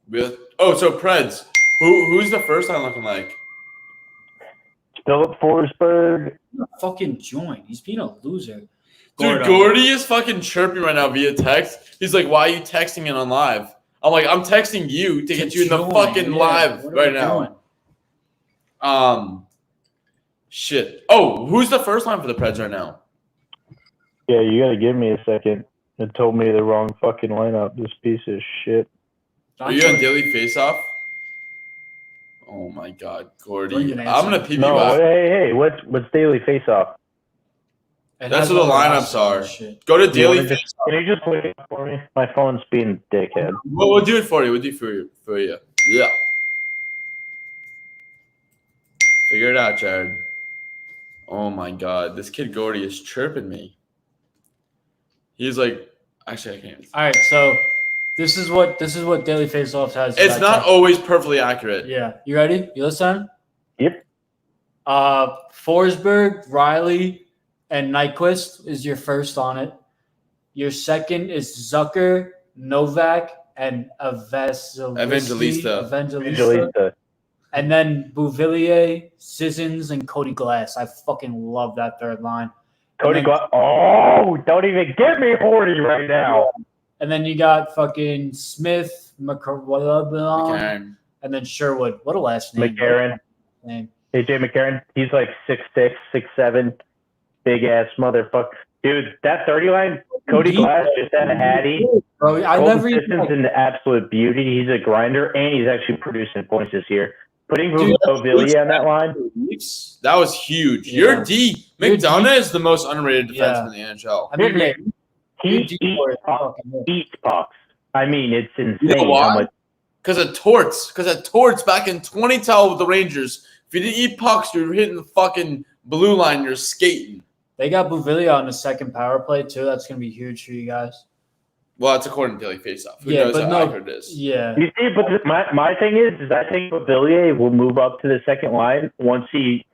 Preds. Who's the first line looking like? Philip Forsberg. Fucking join. He's being a loser. Dude, Gordy is fucking chirping right now via text. He's like, "Why are you texting it on live?" I'm like, "I'm texting you to get you in the fucking live right now." Shit. Oh, who's the first line for the Preds right now? Yeah, you gotta give me a second. It told me the wrong fucking lineup. This piece of shit. Are you on daily faceoff? Oh my god, Gordy. I'm gonna PB No, out. hey, what's daily faceoff? That's what the lineups are. Go to daily faceoff. Can you just look it up for me? My phone's being dickhead. We'll do it for you. We'll do it for you. Yeah. Figure it out, Jared. Oh my god, this kid Gordy is chirping me. He's like, actually, I can't. All right, so this is what Daily Faceoff has. It's not always perfectly accurate. Yeah, you ready? You listen? Yep. Forsberg, Riley, and Nyquist is your first on it. Your second is Zucker, Novak, and Evangelista. And then Bouvillier, Sissons, and Cody Glass. I fucking love that third line. Cody Glass. Oh, don't even get me horny right now. And then you got fucking Smith, McCarron, and then Sherwood. What a last name. McCarron. AJ McCarron. He's like 6'6", 6'7", big-ass motherfucker. Dude, that 30 line, Cody Glass just had a hattie. Bro, Distance an absolute beauty. He's a grinder, and he's actually producing points this year. Putting Bouvillier on that line. That was huge. Yeah. Your D. McDonough is the most underrated defenseman in the NHL. I mean, he eats pucks. I mean, it's insane. You know why? Because of Torts. Back in 2012 with the Rangers, if you didn't eat pucks, you were hitting the fucking blue line, you're skating. They got Bouvillier on the second power play, too. That's going to be huge for you guys. Well, that's according to Daily Faceoff. Who knows how accurate it is? Yeah. You see, but my thing is I think Bouvillier will move up to the second line once he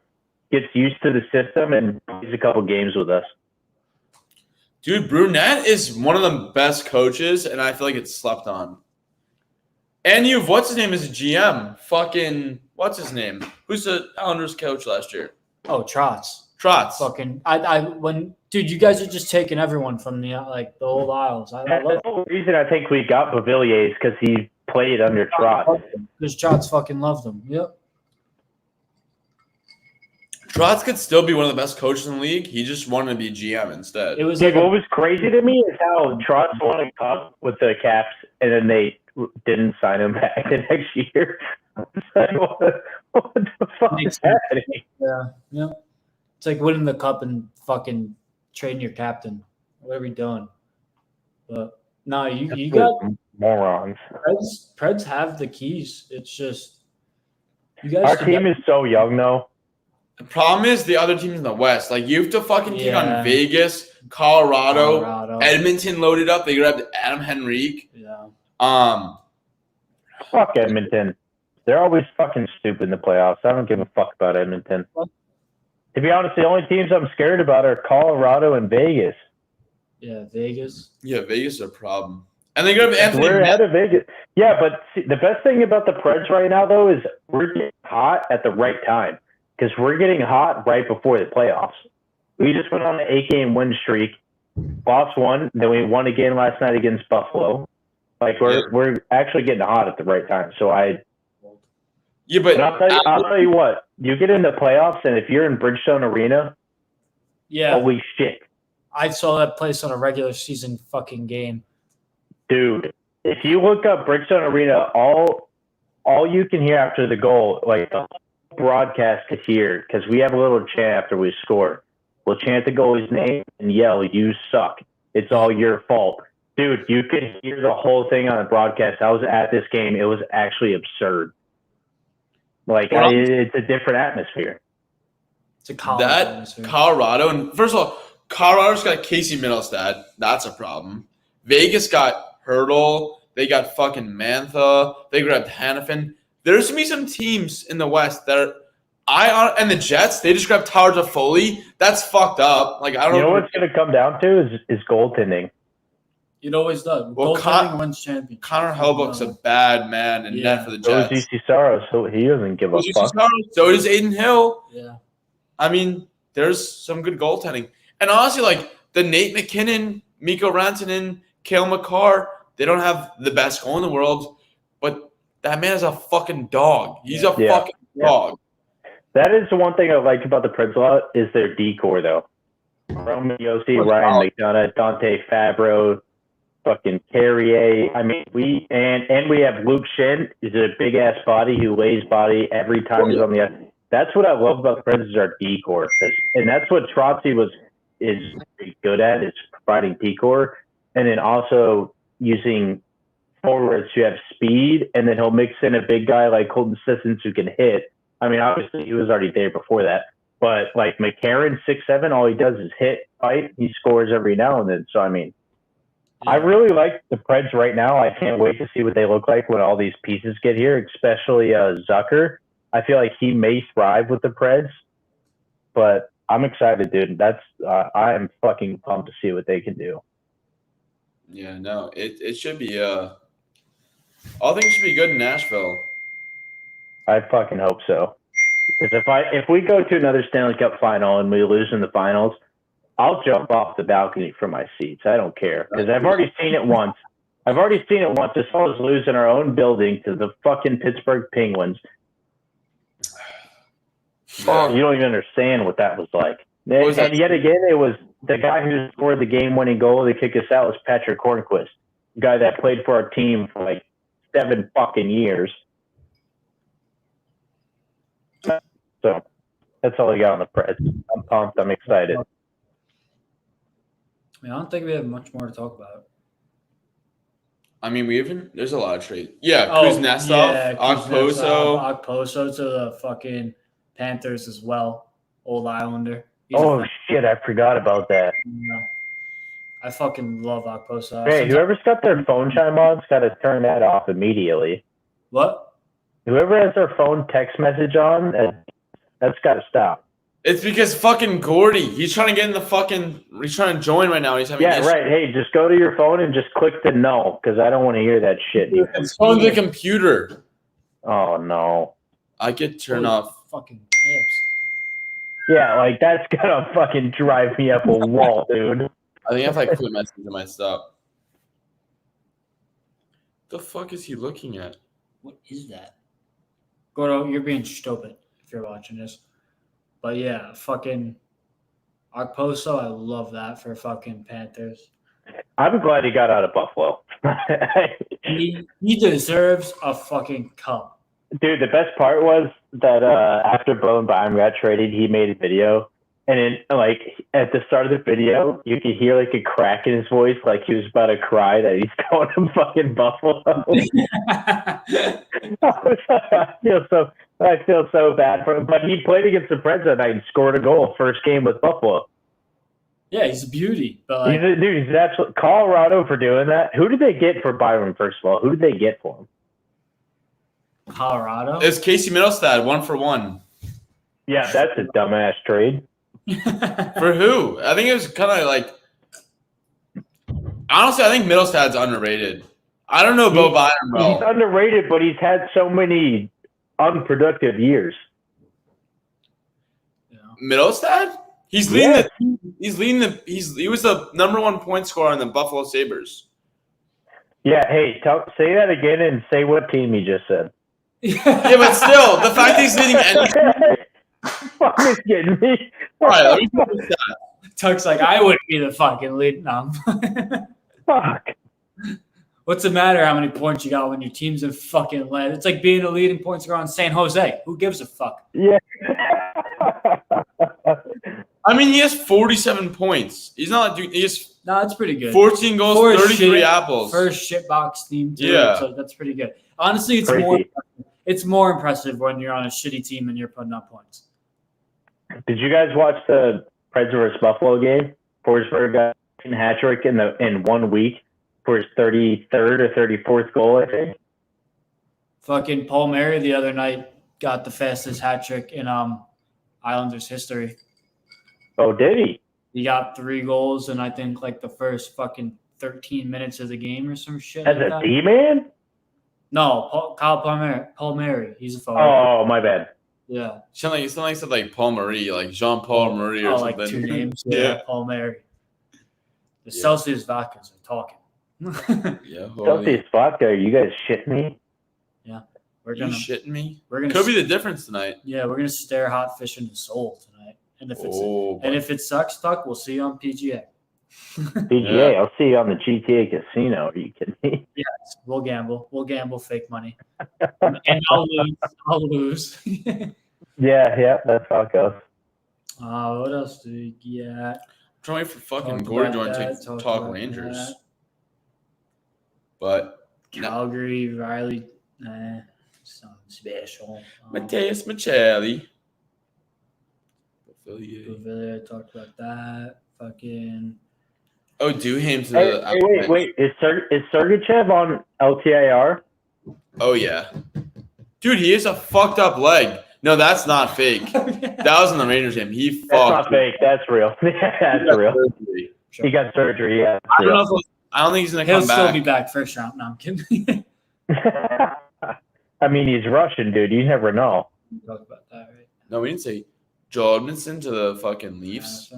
gets used to the system and plays a couple games with us. Dude, Brunette is one of the best coaches, and I feel like it's slept on. And you've what's his name as a GM? Fucking what's his name? Who's the Islanders coach last year? Oh, Trotz. Fucking dude, you guys are just taking everyone from the old Isles. That's the whole reason I think we got Bouvillier is because he played under Trotz. Because Trotz fucking loved him. Yep. Trotz could still be one of the best coaches in the league. He just wanted to be GM instead. It was what was crazy to me is how Trotz won a cup with the Caps, and then they didn't sign him back the next year. What the fuck is happening? Yeah. It's like winning the cup and fucking trading your captain. What are we doing? But no, you got morons. Preds have the keys. It's just you guys. Our team is so young though. The problem is the other teams in the West. Like you have to fucking take on Vegas, Colorado, Edmonton loaded up. They grabbed Adam Henrique. Yeah. Fuck Edmonton. They're always fucking stupid in the playoffs. I don't give a fuck about Edmonton. To be honest, the only teams I'm scared about are Colorado and Vegas. Yeah, Vegas. Yeah, Vegas is a problem. And they grab Anthony. We're ahead of Vegas. Yeah, but see, the best thing about the Preds right now, though, is we're getting hot at the right time. Because we're getting hot right before the playoffs. We just went on an 8-game win streak. Lost one. Then we won again last night against Buffalo. Like, we're actually getting hot at the right time. So Yeah, but I'll tell you what. You get in the playoffs, and if you're in Bridgestone Arena, holy shit. I saw that place on a regular season fucking game. Dude, if you look up Bridgestone Arena, all you can hear after the goal, like the whole broadcast could hear, because we have a little chant after we score. We'll chant the goalie's name and yell, "You suck." It's all your fault. Dude, you could hear the whole thing on the broadcast. I was at this game. It was actually absurd. It's a different atmosphere. It's a college atmosphere. Colorado, and first of all, Colorado's got Casey Middlestad. That's a problem. Vegas got Hurdle. They got fucking Mantha. They grabbed Hannafin. There's going to be some teams in the West that are – and the Jets, they just grabbed Tyler Toffoli. That's fucked up. I don't know. You know what it's going to come down to is goaltending. It always does. Well, goaltending wins championships. Connor Hellebuyck's a bad man in net for the Jets. So is UC so he doesn't give a fuck. So does Aiden Hill. Yeah. I mean, there's some good goaltending. And honestly, the Nate McKinnon, Mikko Rantanen, Cale Makar, they don't have the best goal in the world, but that man is a fucking dog. He's a fucking dog. That is the one thing I like about the Preds a lot is their decor, though. Roman Yossi, Ryan McDonough, Dante Fabro, fucking Carrier. I mean, we have Luke Shin. He's a big ass body who lays body every time he's on the ice. That's what I love about the Preds is our decor, and that's what Trotzy is pretty good at is providing decor, and then also using forwards who have speed, and then he'll mix in a big guy like Colton Sissons who can hit. I mean, obviously he was already there before that, but McCarron 6'7", all he does is hit, fight. He scores every now and then. So I mean. I really like the Preds right now. I can't wait to see what they look like when all these pieces get here, especially Zucker. I feel like he may thrive with the Preds, but I'm excited, dude. I am fucking pumped to see what they can do. Yeah, no, it should be all things should be good in Nashville. I fucking hope so. Because if we go to another Stanley Cup final and we lose in the finals, I'll jump off the balcony from my seats. I don't care because I've already seen it once. As far as losing our own building to the fucking Pittsburgh Penguins. Oh, you don't even understand what that was like. And yet again, it was the guy who scored the game-winning goal to kick us out was Patrick Hornquist, the guy that played for our team for 7 fucking years. So that's all I got on the Preds. I'm pumped. I'm excited. I don't think we have much more to talk about. I mean, there's a lot of trade. Yeah, Kuznetsov, Okposo to the fucking Panthers as well. Old Islander. Shit, I forgot about that. Yeah. I fucking love Okposo. Hey, whoever's got their phone chime on's got to turn that off immediately. What? Whoever has their phone text message on, that's got to stop. It's because fucking Gordy, he's trying to get in he's trying to join right now. He's having issues. Right. Hey, just go to your phone and just click the no, because I don't want to hear that shit. It's on the computer. Oh, no. I get turned off. Fucking tips. Yeah, that's going to fucking drive me up a wall, dude. I think I have quit messaging my stuff. The fuck is he looking at? What is that? Gordo, you're being stupid if you're watching this. But yeah, fucking Okposo, I love that for fucking Panthers. I'm glad he got out of Buffalo. he deserves a fucking cup. Dude, the best part was that after Bowen Byram got traded, he made a video. And then, at the start of the video, you could hear, a crack in his voice, like he was about to cry that he's going to fucking Buffalo. I feel so bad for him. But he played against the Preds that night and scored a goal, first game with Buffalo. Yeah, he's a beauty. But he's an absolute Colorado for doing that. Who did they get for Byron, first of all? Who did they get for him? Colorado? It's Casey Middlestad, 1-for-1. Yeah, that's a dumbass trade. For who? I think it was kind of honestly, I think Middlestad's underrated. I don't know Bo Byram well. He's underrated, but he's had so many unproductive years. Yeah. Middlestad? He was the number 1 point scorer on the Buffalo Sabres. Yeah, hey, say that again and say what team you just said. Yeah, but still, the fact that he's leading anything. Fucking kidding me. All right, let me put this down. Tuck's I wouldn't be the fucking lead. No. Fuck. What's the matter how many points you got when your team's in fucking lead? It's like being a leading point scorer on San Jose. Who gives a fuck? Yeah. I mean, he has 47 points. He's not – he has No, that's pretty good. 14 goals, For a 33 apples. First shitbox team, too. Yeah. So that's pretty good. Honestly, it's more impressive when you're on a shitty team and you're putting up points. Did you guys watch the Preds vs Buffalo game? Forsberg got a hat trick in 1 week for his 33rd or 34th goal, I think. Fucking Paul Mary the other night got the fastest hat trick in Islanders history. Oh, did he? He got 3 goals in, I think, like the first fucking 13 minutes of the game or some shit. As like a that. D-man? No, Kyle Paul Mary. He's a forward. Oh, my bad. Yeah. Something said like Paul Marie, like Jean-Paul Marie or something. Like 2 names. Yeah. Paul Mary. The Celsius vodkas are talking. Yeah. Celsius vodka, are you guys shitting me? Yeah. You shitting me? We're gonna Could be the difference tonight. Yeah, we're gonna stare hot fish in the soul tonight. And if it sucks, Tuck, we'll see you on PGA. PGA, I'll see you on the GTA casino. Are you kidding me? Yes, we'll gamble. We'll gamble fake money. And I'll lose. Yeah, that's how it goes. What else do we get? I'm trying for fucking Gordon to talk Rangers. That. But Calgary, Riley, something special. Mateus Michelli. I talked about that. Fucking. Oh, Duhaime to the. Wait. Is Sergachev on LTIR? Oh, yeah. Dude, he has a fucked up leg. No, that's not fake. That was in the Rangers game. That's not fake. That's real. That's real. He got surgery. Yeah. I don't think he's going to come back. He'll still be back first round. No, I'm kidding. I mean, he's Russian, dude. You never know. We talked about that, right? No, we didn't say Joel Edmondson to the fucking Leafs.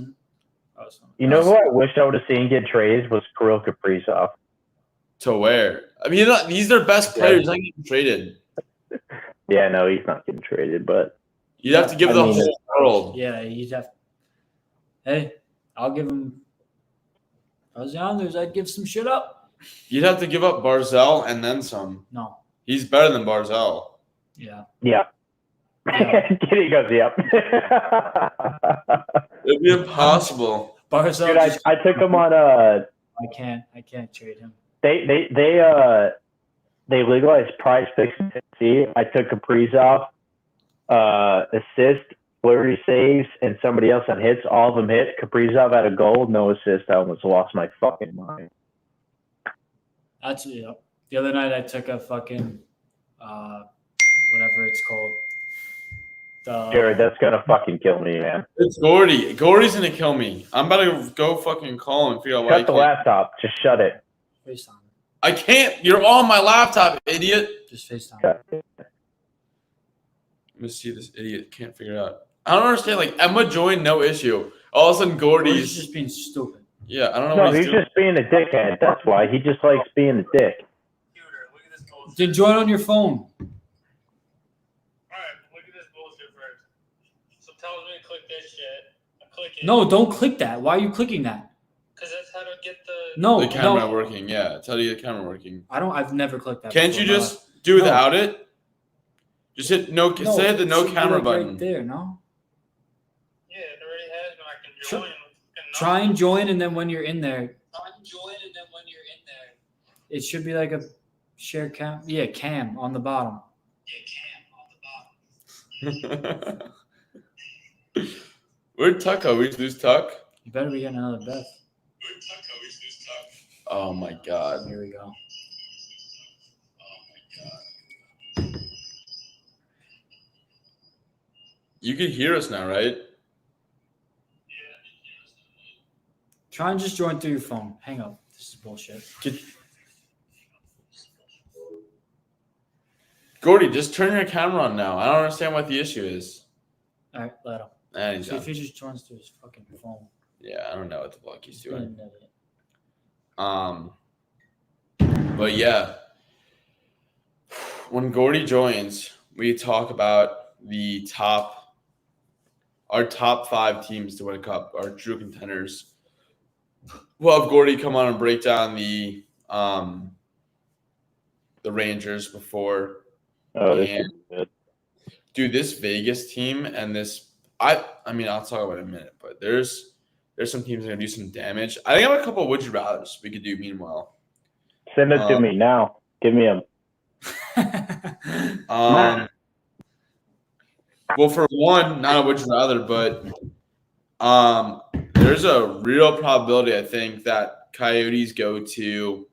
You know who I wish I would have seen get traded was Kirill Kaprizov. To where? I mean, he's their best player. He's not getting traded. Yeah, no, he's not getting traded, but you'd have to give the whole world. Yeah, you'd have. Hey, I'll give him. If I was the Islanders, I'd give some shit up. You'd have to give up Barzell and then some. No. He's better than Barzell. Yeah. Yeah. Kitty goes, yep. It'd be impossible. Barzell. Dude, I took him on I can't trade him. They legalized prize picks in Tennessee. I took Kaprizov, assist, flurry saves, and somebody else on hits. All of them hit. Kaprizov had a goal, no assist. I almost lost my fucking mind. That's The other night I took a fucking whatever it's called. Jared, that's gonna fucking kill me, man. It's Gordy. Gordy's gonna kill me. I'm about to go fucking call him and figure out why. Shut the laptop. Just shut it. FaceTime. I can't. You're on my laptop, idiot. Just FaceTime. Okay. Let me see this idiot. Can't figure it out. I don't understand. Like Emma joined, no issue. All of a sudden, Gordy's just being stupid. Yeah, I don't know. No, what he's just being a dickhead. That's why he just likes being a dick. Then join on your phone. Look at this bullshit first. So tells me to click this shit. I click it. No, don't click that. Why are you clicking that? Because that's how to get the the camera working. Yeah, tell you the camera working. I've never clicked that. Can't you just do without it? Just hit no. Say hit the no camera button. Right there, no. Yeah, it already has, but I can join. Try and join, and then when you're in there, it should be like a share cam. Yeah, cam on the bottom. Where'd Tuck go? We just lose Tuck? You better be getting another Beth. Oh my god. Here we go. You can hear us now, right? Try and just join through your phone. Hang up. This is bullshit. Gordy, just turn your camera on now. I don't understand what the issue is. All right, let him. See if he just joins through his fucking phone. Yeah, I don't know what the fuck he's doing. But But yeah, when Gordy joins, we talk about our top 5 teams to win a cup, our true contenders. We'll have Gordy come on and break down the Rangers before. Oh, this is good. Dude, this Vegas team and this, I mean, I'll talk about it in a minute, but there's there's some teams that are going to do some damage. I think I have a couple of would you rathers we could do meanwhile. Send it to me now. Give me them. Well, for one, not a would you rather, but there's a real probability, I think, that Coyotes go to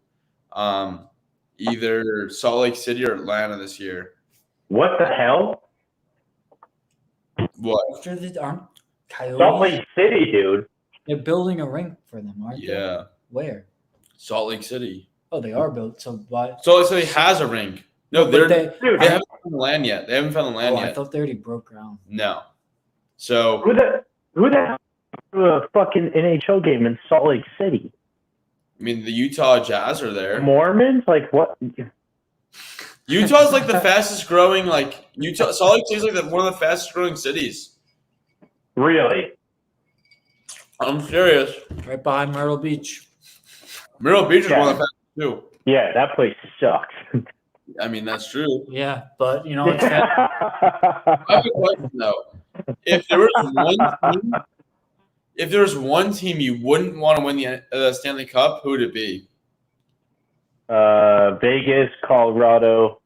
either Salt Lake City or Atlanta this year. What the hell? What? After the Coyotes, Salt Lake City, dude. they're building a rink for them, aren't they? Yeah. Where? Salt Lake City. Oh, they are built. So why? Salt Lake City has a rink. No, But they they haven't found the land yet. They haven't found the land I yet. thought they already broke ground. No. So Who the hell a fucking NHL game in Salt Lake City? I mean, the Utah Jazz are there. Mormons? Like what? Utah's like the fastest growing. Like Salt Lake City's like one of the fastest growing cities. Really? I'm serious. Right behind Myrtle Beach. Myrtle Beach is one of the fastest too. Yeah, that place sucks. I mean, that's true. Yeah, but it's I have a question though. If there was one team you wouldn't want to win the Stanley Cup, who would it be? Vegas, Colorado.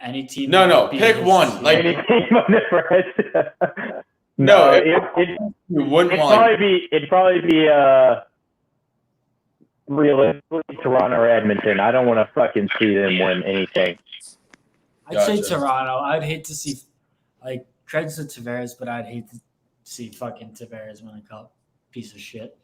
any team. No. Pick one. Like Any team on the rest. No, you wouldn't it'd want. probably be realistically Toronto or Edmonton. I don't want to fucking see them win anything. I'd say Gotcha. Toronto. I'd hate to see, credits to Tavares, but I'd hate to see fucking Tavares win a cup. Piece of shit.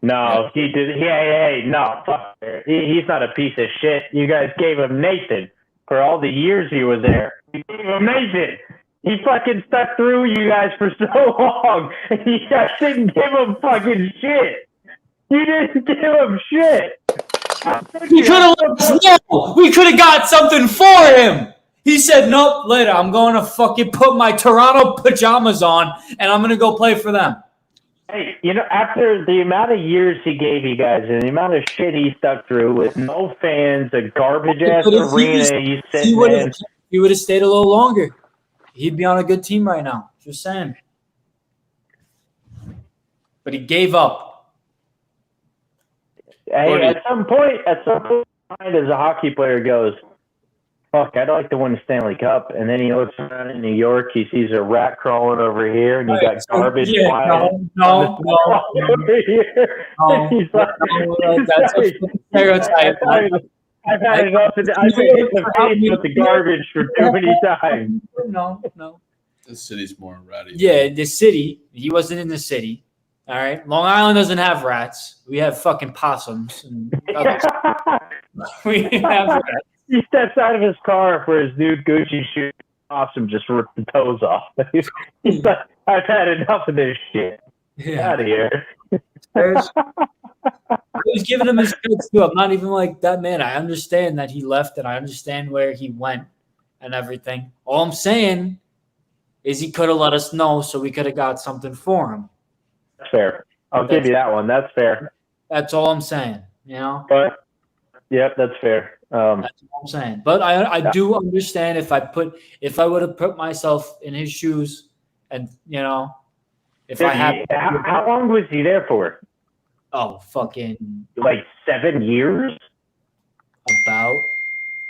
No, he did. Hey, no, fuck. He's not a piece of shit. You guys gave him Nathan for all the years he was there. You gave him Nathan. He fucking stuck through you guys for so long, and you guys didn't give him fucking shit. You didn't give him shit. We could have let us know. We could have got something for him. He said, nope, later. I'm going to fucking put my Toronto pajamas on, and I'm going to go play for them. Hey, after the amount of years he gave you guys and the amount of shit he stuck through with no fans, a garbage-ass arena He would have stayed a little longer. He'd be on a good team right now. Just saying. But he gave up. Hey, at some point, as a hockey player goes, fuck, I'd like to win the Stanley Cup. And then he looks around in New York, he sees a rat crawling over here, and you got garbage flying. No. Over here. He's like, That's a stereotype. I've had enough. I've been hit the face with the garbage for too many times. No. The city's more ratty. Yeah, the city. He wasn't in the city. All right. Long Island doesn't have rats. We have fucking possums. And we have rats. He steps out of his car for his new Gucci shoe. Possum just ripped the toes off. He's like, I've had enough of this shit. Get out of here. I was giving him his credit too. I'm not even like that man. I understand that he left and I understand where he went and everything. All I'm saying is he could have let us know so we could have got something for him. That's fair. I'll give you that one. That's fair. That's all I'm saying. But yep, that's fair. That's all I'm saying. But I do understand if I would have put myself in his shoes and if I had how long was he there for? Oh, fucking like 7 years? About,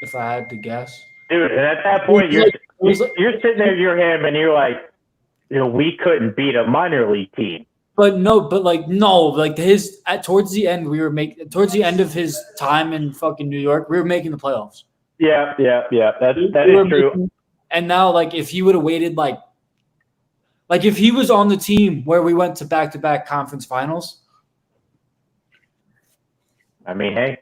if I had to guess. Dude, and at that point, you're sitting there in your hand and you're like, we couldn't beat a minor league team. Towards the end, towards the end of his time in fucking New York, we were making the playoffs. Yeah. That is true. And now, if he would have waited, if he was on the team where we went to back-to-back conference finals. I mean, hey.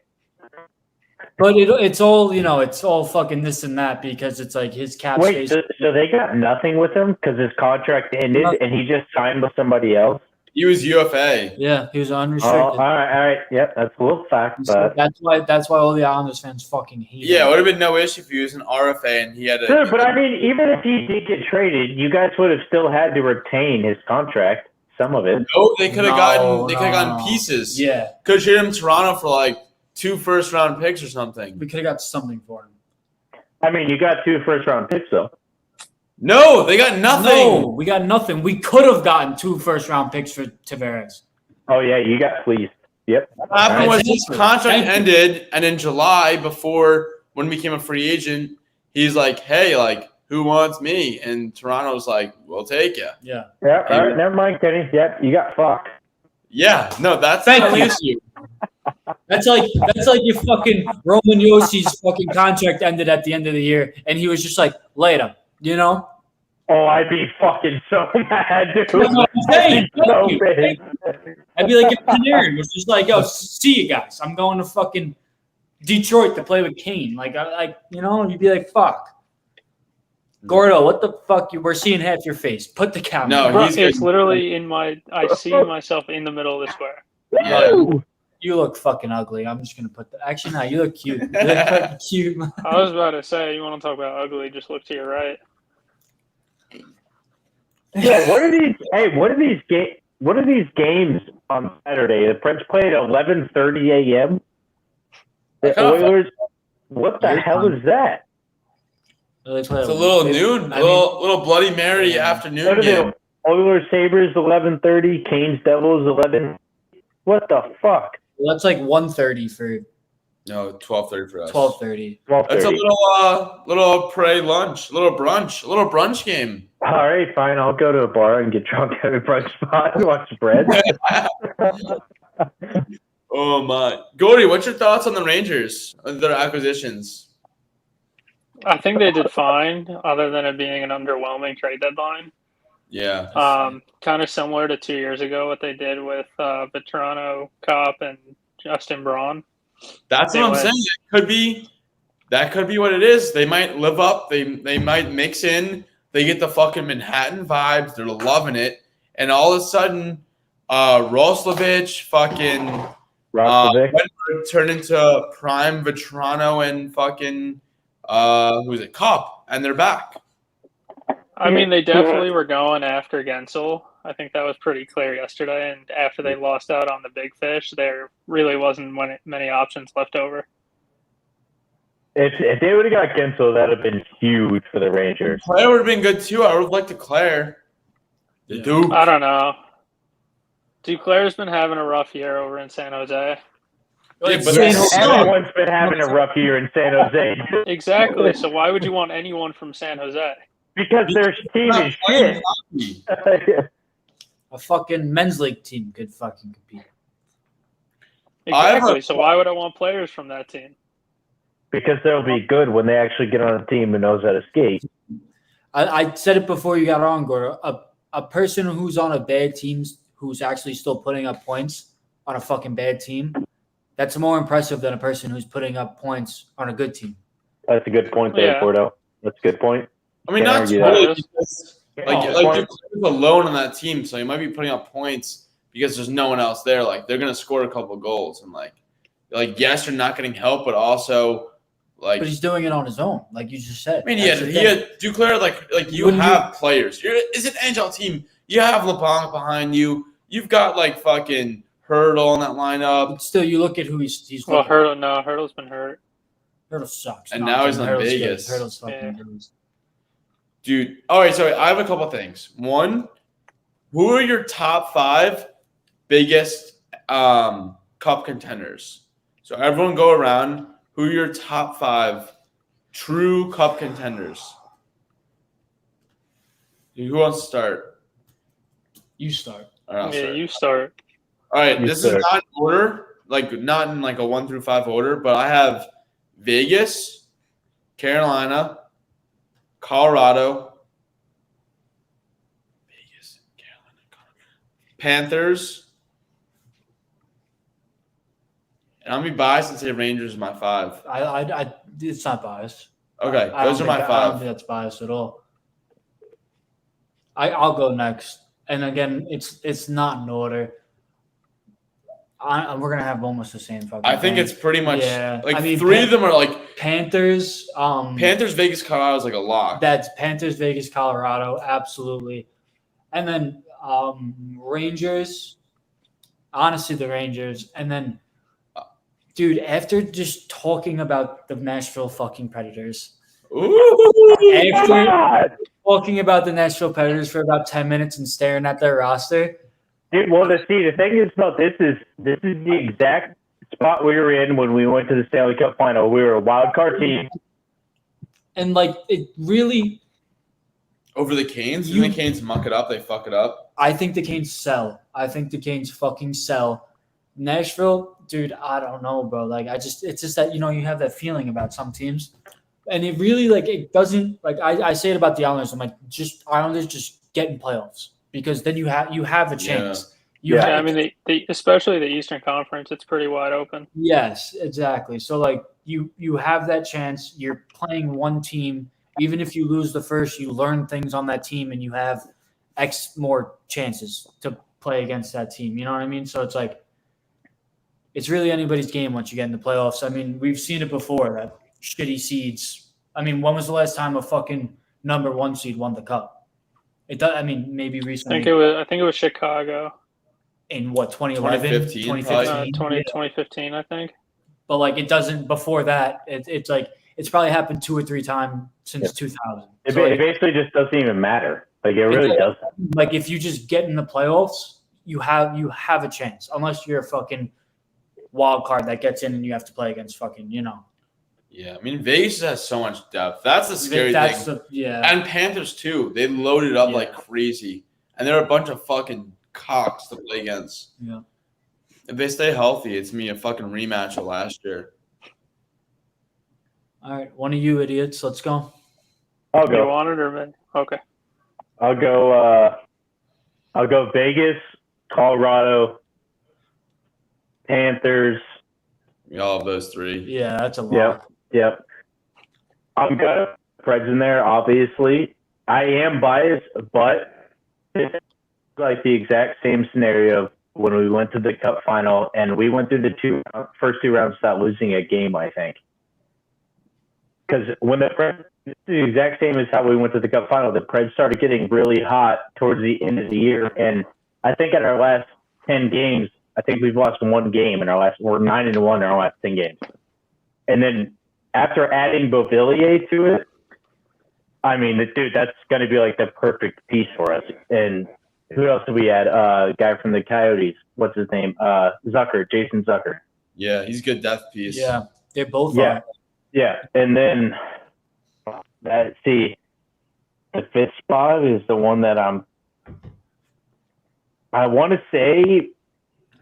But it's all, it's all fucking this and that because it's like his cap space. Wait, so they got nothing with him because his contract ended and he just signed with somebody else? He was UFA. Yeah, he was unrestricted. Oh, all right. Yep, that's a little fact. But that's why all the Islanders fans fucking hate him. Yeah, it would have been no issue if he was an RFA and he had a. Sure, but I mean, even if he did get traded, you guys would have still had to retain his contract, some of it. No, they could have gotten pieces. Yeah, could have traded him to Toronto for 2 first-round picks or something. We could have got something for him. I mean, you got 2 first-round picks though. No, they got nothing. No, we got nothing. We could have gotten 2 first-round picks for Tavares. Oh, yeah, you got fleeced. Yep. What happened was his Exactly. contract Thank you. ended, and in July, before when he became a free agent, he's like, "Hey, like, who wants me?" And Toronto's like, "We'll take you." Yeah. Yeah, all right, never mind, Kenny. Yep, you got fucked. Yeah, no, that's Thank the you. issue. That's like your fucking Roman Yossi's fucking contract ended at the end of the year, and he was just like, later, you know? Oh, I'd be fucking so mad, dude. That's what I'm saying. I'd be so Thank you. big. I'd be like, if Panarin was just like, yo, see you guys. I'm going to fucking Detroit to play with Kane. Like, you'd be like, fuck. Gordo, what the fuck? We're seeing half your face. Put the camera. No, on. Bro, he's it's good. literally I see myself in the middle of the square. Woo! You look fucking ugly. I'm just gonna put that. Actually, no, you look cute. You look fucking cute. I was about to say, you want to talk about ugly, just look to your right. Yeah, what are these? Hey, what are these games on Saturday? The French play at 11:30 a.m. The Oilers. What the hell is that? It's a little noon, little Bloody Mary afternoon What are game. the Oilers Sabres 11:30, Canes Devils 11. What the fuck? Well, that's like 1:30 for No, 12:30 for us. 12:30. 12:30. That's a little prey lunch, a little brunch game. All right, fine. I'll go to a bar and get drunk at a brunch spot and watch bread. Oh my, Gordy, what's your thoughts on the Rangers and their acquisitions? I think they did fine, other than it being an underwhelming trade deadline. Yeah. Kind of similar to 2 years ago, what they did with Veterano, Kopp, and Justin Braun. That's what I'm saying. That could be what it is. They might live up. They might mix in. They get the fucking Manhattan vibes. They're loving it. And all of a sudden, Roslovic, fucking turn into prime Veterano and fucking who's it? Kopp, and they're back. I mean, they definitely were going after Gensel. I think that was pretty clear yesterday. And after they lost out on the big fish, there really wasn't many options left over. If they would have got Gensel, that would have been huge for the Rangers. Claire would have been good too. I would have liked Claire. The Duke. I don't know. Duclair's been having a rough year over in San Jose. Yeah, but Everyone's been having a rough year in San Jose. Exactly. So why would you want anyone from San Jose? Because their team is shit. A fucking men's league team could fucking compete. Exactly. So why would I want players from that team? Because they'll be good when they actually get on a team who knows how to skate. I said it before you got on, Gordo. A person who's on a bad team who's actually still putting up points on a fucking bad team, that's more impressive than a person who's putting up points on a good team. That's a good point there, Gordo. That's a good point. I mean, not totally. Because, like Duke's alone on that team, so he might be putting up points because there's no one else there. Like, they're gonna score a couple of goals, and like yes, you're not getting help, but also like. But he's doing it on his own, like you just said. I mean, he had Duclair. Like you have players. It's an NHL team. You have LeBlanc behind you. You've got like fucking Hurdle in that lineup. But still, you look at who he's. Well, Hurdle's been hurt. Hurdle sucks. And now he's in Vegas. Hurdle's fucking good. Dude, all right, so I have a couple of things. One, who are your top 5 biggest cup contenders? So everyone go around. Who are your top 5 true cup contenders? Dude, who wants to start? You start. All right, I'll start. You start. All right, this is not in order, like not in like a 1 through 5 order, but I have Vegas, Carolina, Colorado, Panthers, and I'm gonna be biased and say Rangers is my 5. It's not biased. Okay, those are my 5. I don't think that's biased at all. I'll go next, and again, it's not in order. We're gonna have almost the same fucking. I think thing. It's pretty much like I mean, 3 of them are like Panthers. Panthers, Vegas, Colorado is like a lock. That's Panthers, Vegas, Colorado, absolutely, and then Rangers. Honestly, the Rangers, and then, dude, after just talking about the Nashville fucking Predators, Ooh, talking about the Nashville Predators for about 10 minutes and staring at their roster. Dude, well, the thing is about this is the exact spot we were in when we went to the Stanley Cup final. We were a wild card team. And, like, it really – Over the Canes? Didn't the Canes muck it up? They fuck it up? I think the Canes sell. I think the Canes fucking sell. Nashville, dude, I don't know, bro. Like, it's just that, you have that feeling about some teams. And it really, like, it doesn't – like, I say it about the Islanders. I'm like, Islanders just get in playoffs. Because then you have a chance. I mean, especially the Eastern Conference, it's pretty wide open. Yes, exactly. So, like, you have that chance. You're playing one team. Even if you lose the first, you learn things on that team, and you have X more chances to play against that team. You know what I mean? So it's like it's really anybody's game once you get in the playoffs. I mean, we've seen it before that shitty seeds. I mean, when was the last time a fucking number 1 seed won the cup? It does. I mean, maybe recently. I think it was Chicago. In what, 2011? 2015, I think. But, like, it doesn't – before that, it's like it's probably happened 2 or 3 times since 2000. It basically just doesn't even matter. Like, it really doesn't. Like, if you just get in the playoffs, you have a chance. Unless you're a fucking wild card that gets in and you have to play against fucking, Yeah, I mean, Vegas has so much depth. That's the scary thing. And Panthers, too. They loaded up like crazy. And they're a bunch of fucking cocks to play against. Yeah. If they stay healthy, it's me a fucking rematch of last year. All right, one of you idiots. Let's go. I'll go. You want it or me? Okay. I'll go Vegas, Colorado, Panthers. We all have those 3. Yeah, that's a lot. Yep. I'm gonna Preds in there, obviously. I am biased, but it's like the exact same scenario when we went to the Cup final, and we went through the first 2 rounds without losing a game, I think. Because when the Preds, it's the exact same as how we went to the Cup final. The Preds started getting really hot towards the end of the year, and I think in our last 10 games, I think we've lost 1 game we're 9-1 in our last 10 games. And then after adding Beauvillier to it, I mean, dude, that's going to be like the perfect piece for us. And who else did we add? Guy from the Coyotes. What's his name? Jason Zucker. Yeah, he's a good depth piece. Yeah, they're both. Yeah. And then the 5th spot is the one that I want to say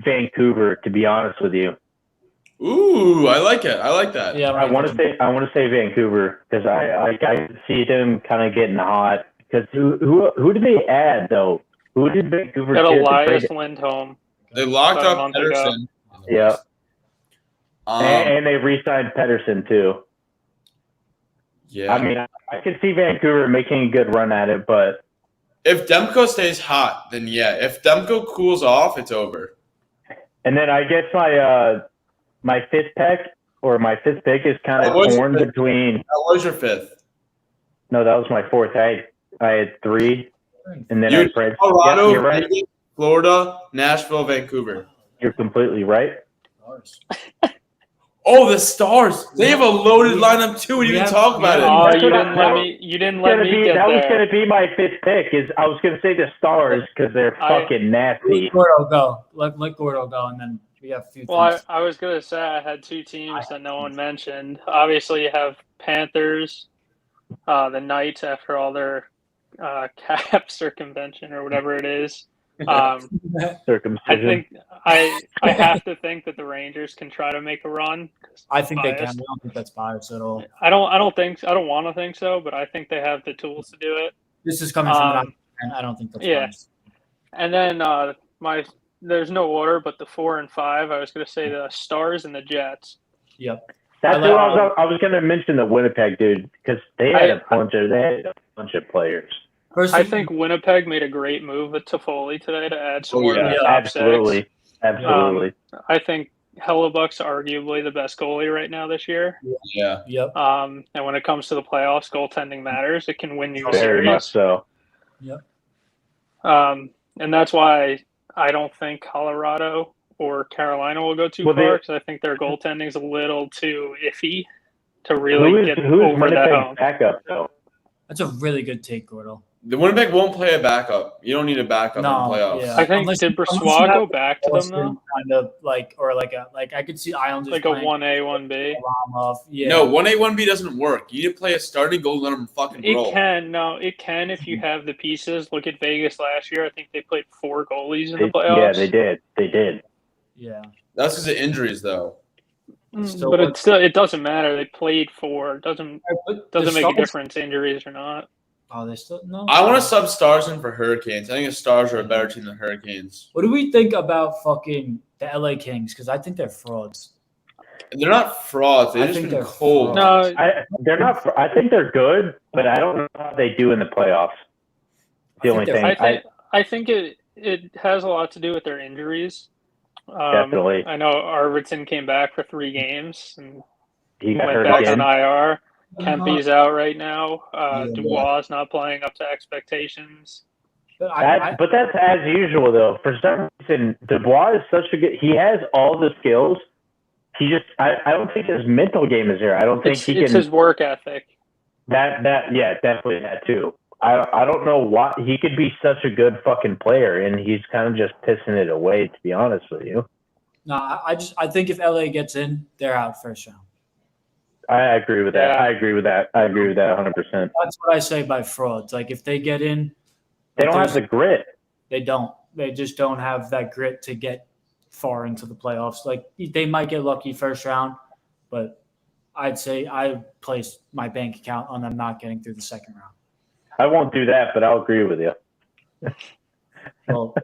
Vancouver, to be honest with you. Ooh, I like it. I like that. Yeah, I want to say Vancouver because I see them kind of getting hot. Because who did they add though? Who did Vancouver got get? Elias Lindholm. They locked up Pedersen. Yeah. And they re-signed Pedersen too. Yeah. I mean, I could see Vancouver making a good run at it, but if Demko stays hot, then yeah. If Demko cools off, it's over. And then I guess my 5th pick is kind of torn between. That was your 5th. No, that was my 4th. I had 3, and then I had Colorado, you're right. Florida, Nashville, Vancouver. You're completely right. Oh, the Stars! They have a loaded lineup too. We didn't even talk about it. Oh, you didn't let me get that there. was going to be my 5th pick. I was going to say the Stars because they're fucking nasty. Let Gordo go. Let Gordo go, and then we have a few. Well, I was going to say I had 2 teams that no one mentioned. Obviously, you have Panthers, the Knights after all their cap circumvention or whatever it is. Circumcision. I think I have to think that the Rangers can try to make a run. I think they can. I don't think that's biased at all. I don't want to think so, but I think they have the tools to do it. This is coming from I don't think that's biased. And then there's no order, but the 4 and 5. I was going to say the Stars and the Jets. Yep. That's who I was going to mention the Winnipeg dude because they had a bunch of players. I think Winnipeg made a great move with Toffoli today to add some more to the top absolutely. 6. Absolutely. I think Hellebuck's arguably the best goalie right now this year. Yeah. Yep. And when it comes to the playoffs, goaltending matters. It can win you a Very series. much so. Yep. And that's why I don't think Colorado or Carolina will go too far because I think their goaltending is a little too iffy to really get over that hump. Backup though? That's a really good take, Gordo. The Winnipeg won't play a backup. You don't need a backup in playoffs. Yeah. I think did Brossoit go back to them though? Kind of like I could see Islanders like a 1A, 1B. Yeah. No, 1A, 1B doesn't work. You need to play a starting goal, let them fucking roll. It can if you have the pieces. Look at Vegas last year. I think they played 4 goalies in the playoffs. Yeah, they did. Yeah. That's because of injuries, though. But it doesn't matter. They played 4. Doesn't make a difference, injuries or not. Oh, they still no. I want to sub Stars in for Hurricanes. I think the Stars are a better team than Hurricanes. What do we think about fucking the LA Kings? Because I think they're frauds. They're not frauds. They've just been cold. No, they're not. I think they're good, but I don't know how they do in the playoffs. The only thing. I think it has a lot to do with their injuries. Definitely. I know Arvidsson came back for 3 games and he got went hurt back again. on IR. Kempy's out right now. Dubois is not playing up to expectations. But that's as usual, though. For some reason, Dubois is such a good. He has all the skills. He just. I don't think his mental game is there. I don't think he can. It's his work ethic. Yeah, definitely that too. I don't know why he could be such a good fucking player, and he's kind of just pissing it away. To be honest with you. No, I think if LA gets in, they're out first round. I agree with that. Yeah. I agree with that 100%. That's what I say by frauds. Like if they get in, They don't have the grit. They don't. They just don't have that grit to get far into the playoffs. Like they might get lucky first round, but I'd say I place my bank account on them not getting through the second round. I won't do that, but I'll agree with you. Well,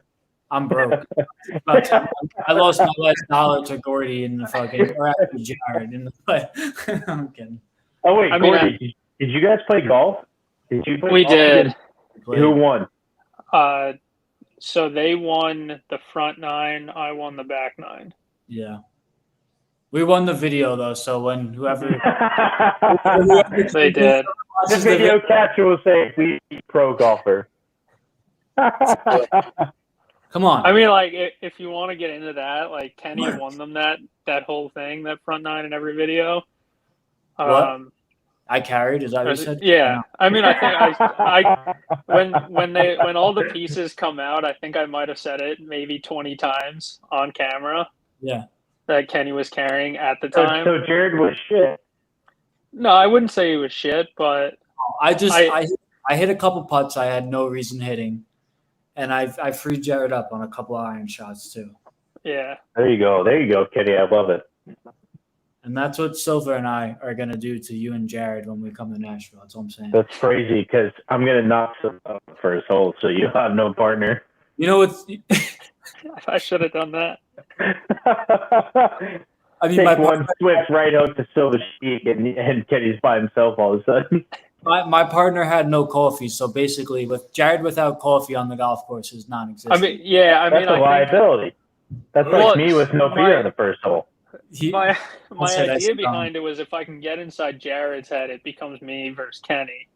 I'm broke. I lost my last dollar to Gordy in the fucking, or actually Jared in the play. I'm kidding. Oh wait, Gordy, did you guys play golf? Did you play We golf? did. Who won? So they won the front 9. I won the back 9. Yeah. We won the video though, so when whoever they did. The video capture will say we pro golfer. Come on. I mean, like, if you want to get into that, like, Kenny won them that whole thing, that front 9 in every video. What? I carried, is that what you said? Yeah. I mean, I think I when all the pieces come out, I think I might have said it maybe 20 times on camera. Yeah. That Kenny was carrying at the time. So Jared was shit. No, I wouldn't say he was shit, but I hit a couple putts I had no reason hitting. And I freed Jared up on a couple of iron shots too. Yeah. There you go, Kenny. I love it. And that's what Silver and I are going to do to you and Jared when we come to Nashville. That's all I'm saying. That's crazy because I'm going to knock some up for his hole, so you have no partner. You know what's I should have done that. I mean, take one swift right hook to Silver's cheek, and Kenny's by himself all of a sudden. My partner had no coffee, so basically, with Jared without coffee on the golf course is non-existent. That's a liability. That's like me with no beer on the first hole. My idea behind it was if I can get inside Jared's head, it becomes me versus Kenny.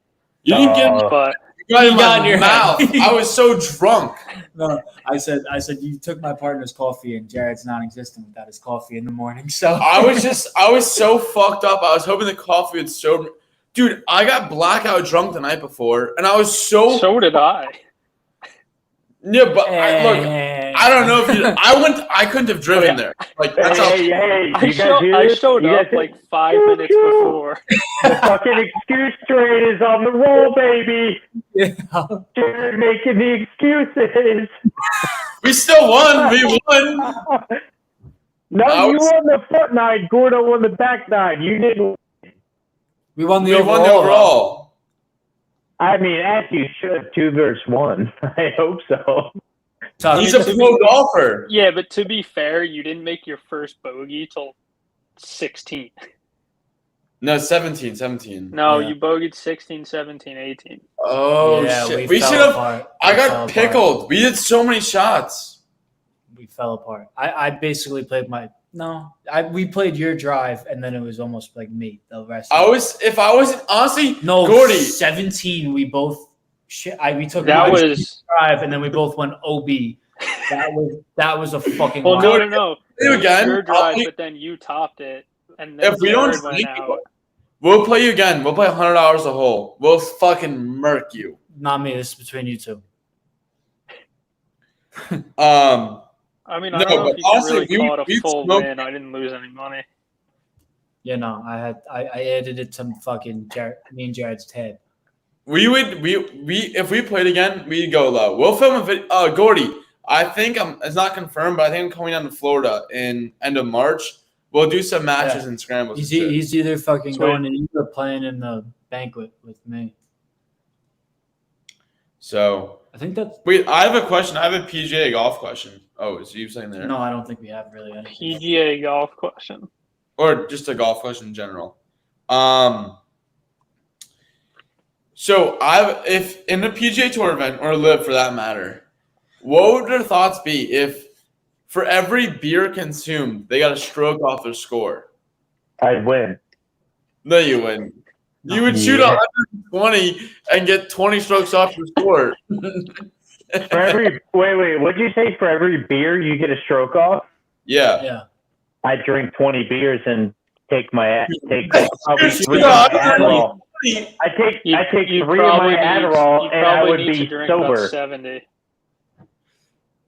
You didn't get, but you got in your mouth. I was so drunk. No, I said you took my partner's coffee, and Jared's non-existent without his coffee in the morning. So I was so fucked up. I was hoping the coffee would sober. Dude, I got blackout drunk the night before, and I was so. So did I. Yeah, but I don't know if you. I couldn't have driven there. Like that's I showed up like 5 minutes before. The fucking excuse train is on the roll, baby. Yeah. Jared making the excuses. We still won. We won. No, you won the front 9. Gordo won the back 9. You didn't. We won the overall. overall. I mean, as you should, 2 versus 1. I hope so. He's a pro golfer. Yeah, but to be fair, you didn't make your first bogey till 16. No, 17. No, you bogeyed 16, 17, 18. Oh, yeah, shit. We should have. I got pickled. Apart. We did so many shots. We fell apart. I basically played we played your drive, and then it was almost like me. The rest. If I wasn't honestly, Gordy 17. We both we took that was drive, and then we both went OB. That was a fucking. Well, no. Again, your drive, but then you topped it, and then if we don't went out. We'll play you again. We'll play $100 a hole. We'll fucking murk you. Not me. This is between you two. I mean, I don't know if you honestly, can really call it a full smoked- win. I didn't lose any money. Yeah, no, I added it to fucking me and Jared's tab. We if we played again, we'd go low. We'll film a video. Gordy, I think it's not confirmed, but I think I'm coming down to Florida in end of March. We'll do some matches and scrambles. He's either fucking Sweet. going to you or playing in the banquet with me. So I think that's wait. I have a question. I have a PGA golf question. Oh, is you saying there? no. I don't think we have really any. PGA golf question. Or just a golf question in general. So if in a PGA Tour event or live for that matter, what would your thoughts be if for every beer consumed they got a stroke off their score? I'd win. No, you wouldn't. You would shoot 120 and get 20 strokes off your score. For every wait, what'd you say? For every beer you get a stroke off? Yeah. Yeah. I drink 20 beers and take probably three No, of my Adderall. I take 3 of my Adderall and I would be sober. 70.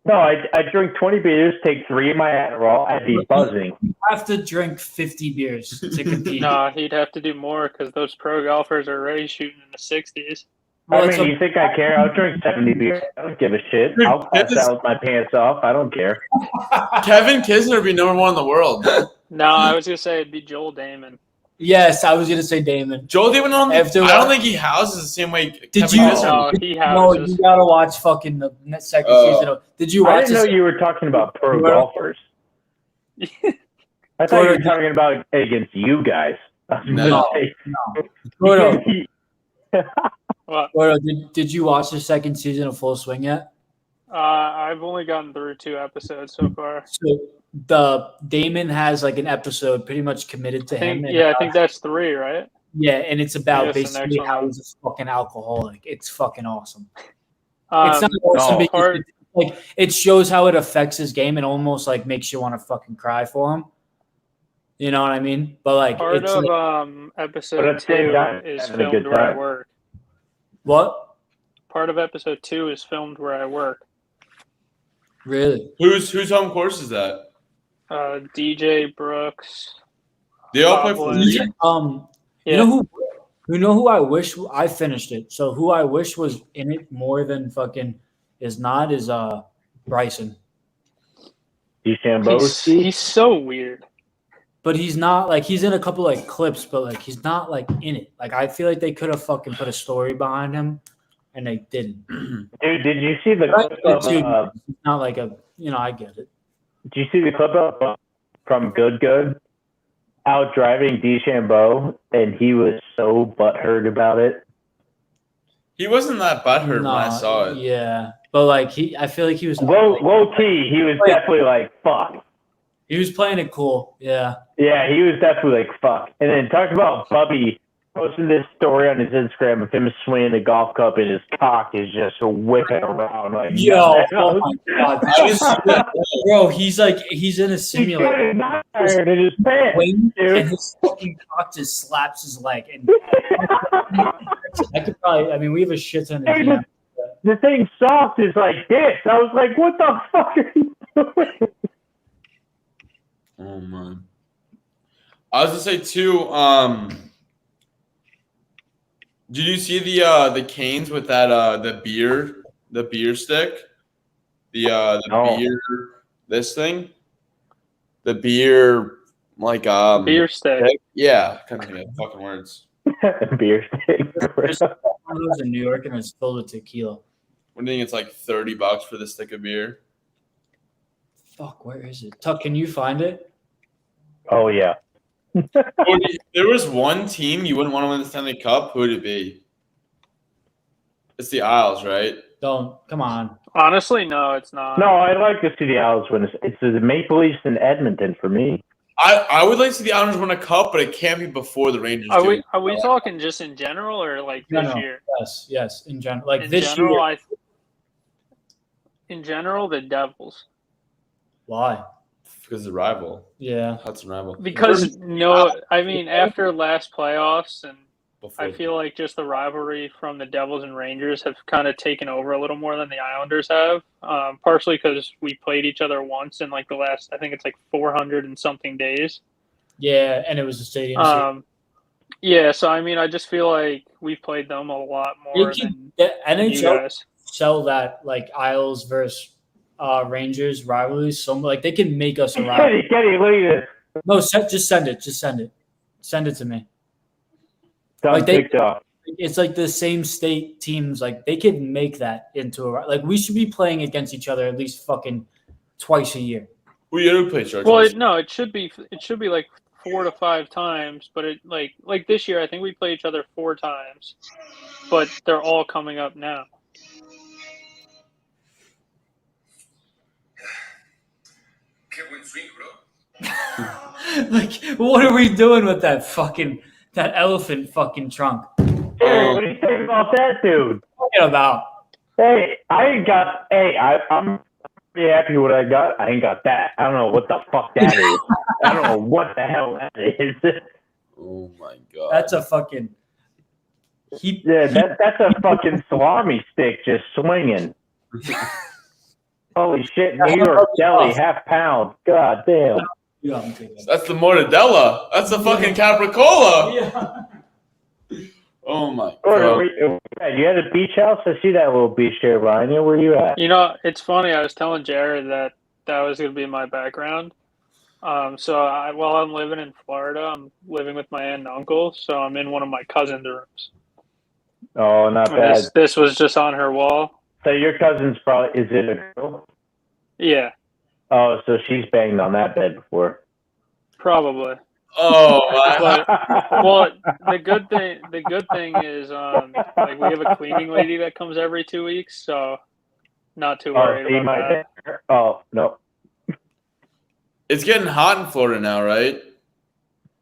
No, I drink 20 beers, take 3 of my Adderall, I'd be buzzing. You have to drink 50 beers to compete. Nah, he'd have to do more because those pro golfers are already shooting in the 60s. Well, I it's mean, you think I care? I'll drink 70 beers. I don't give a shit. I'll pass out with my pants off. I don't care. Kevin Kisner would be #1 in the world. No, I was going to say it'd be Joel Damon. Yes, I was gonna say Damon. Joel Damon, I After don't what? think he houses the same way. Did Kevin you? Kisner No, would. he No, houses. you gotta watch fucking the second season. Did you I watch? didn't know you were talking about pro Well- golfers. I thought you were talking about against you guys. No. Gordo, What? Gordo, did you watch the second season of Full Swing yet? I've only gotten through 2 episodes so far. So the Damon has like an episode pretty much committed to him. And I think that's 3, right? yeah, and it's about Yes, the next basically one. how he's a fucking alcoholic. It's fucking awesome. It's Um, not awesome no. because it shows how it affects his game and almost like makes you want to fucking cry for him. You know what I mean? But like part it's of like, episode But at the same 2 time, is having a filmed good where I time. work. what? Part of episode 2 is filmed where I work. Really? Whose home course is that? DJ Brooks. They all play Bob for Wood. You know who I wish I finished it. So who I wish was in it more than fucking is not is Bryson. He's so weird. But he's not like he's in a couple like clips, but like he's not like in it. Like I feel like they could have fucking put a story behind him, and they didn't. Dude, did you see the clip of, It's not like a I get it. did you see the clip of from Good out driving DeChambeau, and he was so butthurt about it? He wasn't that butthurt when I saw it. Yeah, but like I feel like he was Low key, he was definitely like, fuck. He was playing it cool. Yeah. Yeah, he was definitely like, fuck. And then talk about Bubby posting this story on his Instagram of him swinging the golf cup and his cock is just whipping around. Like, Yo, oh my god. Bro, he's in a he's simulator. not tired in his pants, And dude. his fucking cock just slaps his leg. And I could probably, we have a shit ton of DMs. The thing soft is like this. I was like, what the fuck are you doing? Oh man. I was gonna say too. Did you see the canes with that the beer stick, the No. beer this thing, the beer like Beer stick. Yeah, can't think of fucking words. Beer stick. There's one of those in New York and it's filled with tequila. What do you think? It's like $30 for the stick of beer. Fuck, where is it? Tuck, can you find it? Oh yeah. There was one team you wouldn't want to win the Stanley Cup. Who would it be? It's the Isles, right? Don't. Come on. Honestly, no, it's not. No, I'd like to see the Isles win. It's the Maple Leafs in Edmonton for me. I would like to see the Islanders win a cup, but it can't be before the Rangers Are do. we talking just in general or like this No. year? Yes, in general. Like In this general, year. in general, the Devils. Why? because the rival. Yeah. Hudson rival. Because after last playoffs, and Before. I feel like just the rivalry from the Devils and Rangers have kind of taken over a little more than the Islanders have. Partially because we played each other once in like the last, I think it's like 400 and something days. Yeah, and it was a stadium series. Yeah, so I mean, I just feel like we've played them a lot more than you NHL guys. sell that like Isles versus Rangers rivalries. So like they can make us a Kenny, rivalry. look at this. No, just send it. Just send it. Send it to me. Done Like TikTok. It's like the same state teams. Like they could make that into a like we should be playing against each other at least fucking twice a year. We gotta play Sharks. Well, it should be like 4 to 5 times, but it like this year I think we play each other 4 times, but they're all coming up now. Like what are we doing with that elephant fucking trunk? Hey, what do you think about that, dude? Talking about. Hey, I'm pretty happy with what I got. I ain't got that. I don't know what the fuck that is. I don't know what the hell that is. Oh my god. That's a fucking. That's a fucking salami stick just swinging. Holy shit, New York deli, half pound. God damn. That's the mortadella. That's the fucking capricola. Yeah. Oh my God. god. You had a beach house? I see that little beach there, Ryan. Where you at? You know, it's funny. I was telling Jared that was going to be my background. While I'm living in Florida, I'm living with my aunt and uncle, so I'm in one of my cousin's rooms. Oh, not bad. This was just on her wall. So your cousin's probably, is it a girl? Yeah. Oh, so she's banged on that bed before. Probably. Oh, well, the good thing is, like we have a cleaning lady that comes every 2 weeks, so not too worried about that. Oh, no. It's getting hot in Florida now, right?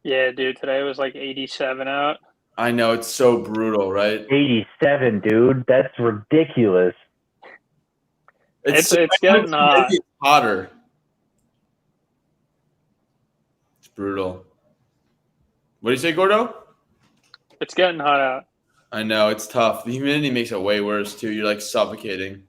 Yeah, dude. Today was like 87 out. I know, it's so brutal, right? 87, dude. That's ridiculous. It's getting hot. It's hotter. It's brutal. What do you say, Gordo? It's getting hot out. I know, it's tough. The humidity makes it way worse, too. You're, like, suffocating.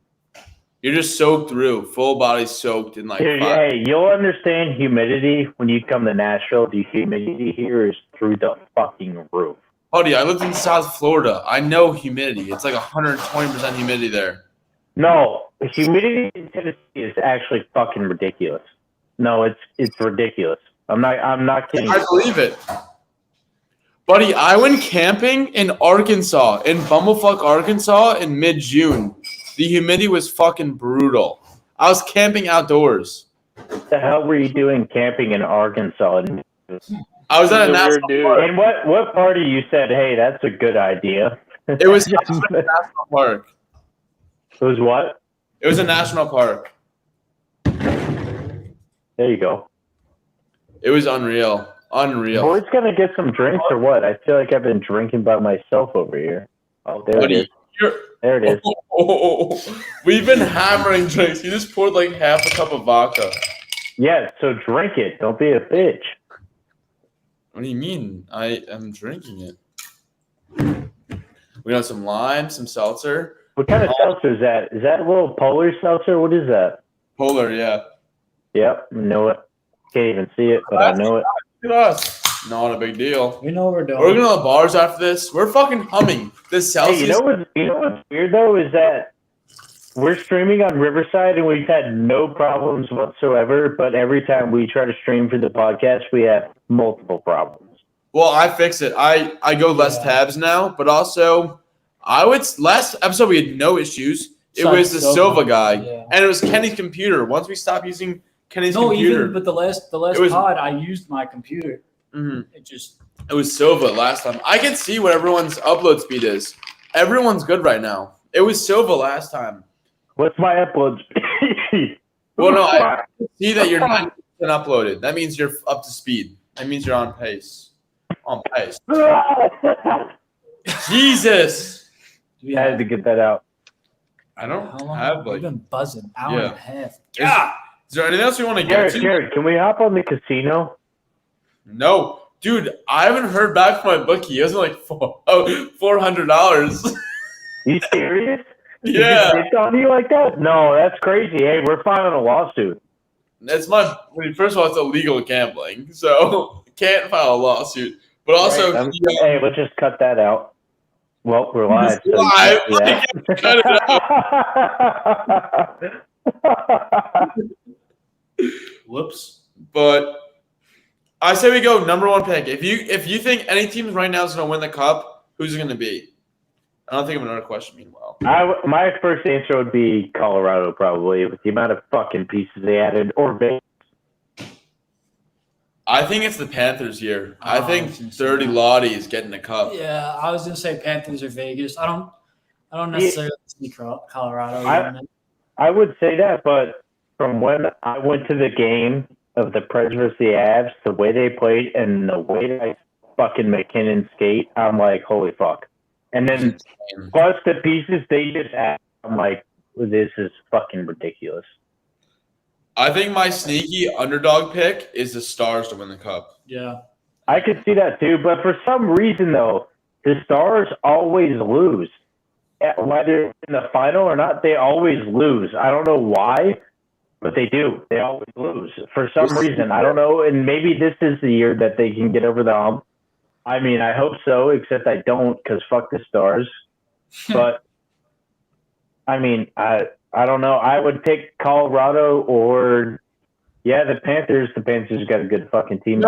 You're just soaked through. Full body soaked in, like, Dude, hey, you'll understand humidity when you come to Nashville. The humidity here is through the fucking roof. Buddy, I lived in South Florida. I know humidity. It's like 120% humidity there. No, humidity in Tennessee is actually fucking ridiculous. No, it's ridiculous. I'm not kidding. I believe it. Buddy, I went camping in Arkansas, in Bumblefuck, Arkansas in mid-June. The humidity was fucking brutal. I was camping outdoors. What the hell were you doing camping in Arkansas? I was at a national park. And what party you said, hey, that's a good idea? It was a national park. It was what? It was a national park. There you go. It was unreal. Unreal. Boyd's gonna get some drinks or what? I feel like I've been drinking by myself over here. Oh, there it is. There it is. Oh, we've been hammering drinks. You just poured like half a cup of vodka. Yeah, so drink it. Don't be a bitch. What do you mean? I am drinking it. We got some lime, some seltzer. What kind of seltzer is that? Is that a little polar seltzer? What is that? Polar, yeah. Yep, know it. Can't even see it, but I know it. Look at us. Not a big deal. We know what we're doing. We're going to the bars after this. We're fucking humming. This Celsius. Hey, you know what's weird though is that we're streaming on Riverside and we've had no problems whatsoever. But every time we try to stream for the podcast, we have multiple problems. Well, I fix it. I go less tabs now, but also last episode we had no issues. It was the Silva guy, and it was Kenny's computer. Once we stopped using Kenny's computer, but the last pod I used my computer. Mm-hmm. It was Silva last time. I can see what everyone's upload speed is. Everyone's good right now. It was Silva last time. What's my upload speed? Well, no, I see that you're 90% uploaded. That means you're up to speed. That means you're on pace. On pace. Jesus. I had to get that out. I don't How long have we've been buzzing? Hour and a half. Yeah. Is there anything else you want to get to? Jared, can we hop on the casino? No. Dude, I haven't heard back from my bookie. He has like $400. You serious? Yeah. He on you like that? No, that's crazy. Hey, we're filing a lawsuit. First of all, it's illegal gambling, so can't file a lawsuit. But also, right. Hey, let's just cut that out. Well, we're live. So live. Yeah. Cut it out. Whoops. But I say we go number one pick. If you think any team right now is going to win the cup, who's it going to be? I don't think of another question. Meanwhile, my first answer would be Colorado, probably, with the amount of fucking pieces they added, or Vegas. I think it's the Panthers here. I think 30 Lottie is getting the cup. Yeah, I was gonna say Panthers or Vegas. I don't necessarily see Colorado. I would say that, but from when I went to the game of the Preds versus the Avs, the way they played and the way that fucking McKinnon skate, I'm like, holy fuck. And then plus the pieces they just add, I'm like, this is fucking ridiculous. I think my sneaky underdog pick is the Stars to win the cup. Yeah. I could see that too, but for some reason, though, the Stars always lose. Whether in the final or not, they always lose. I don't know why, but they do. They always lose. For some reason, I don't know, and maybe this is the year that they can get over the hump. I mean, I hope so, except I don't, because fuck the Stars. But, I mean, I don't know. I would pick Colorado or, the Panthers. The Panthers got a good fucking team.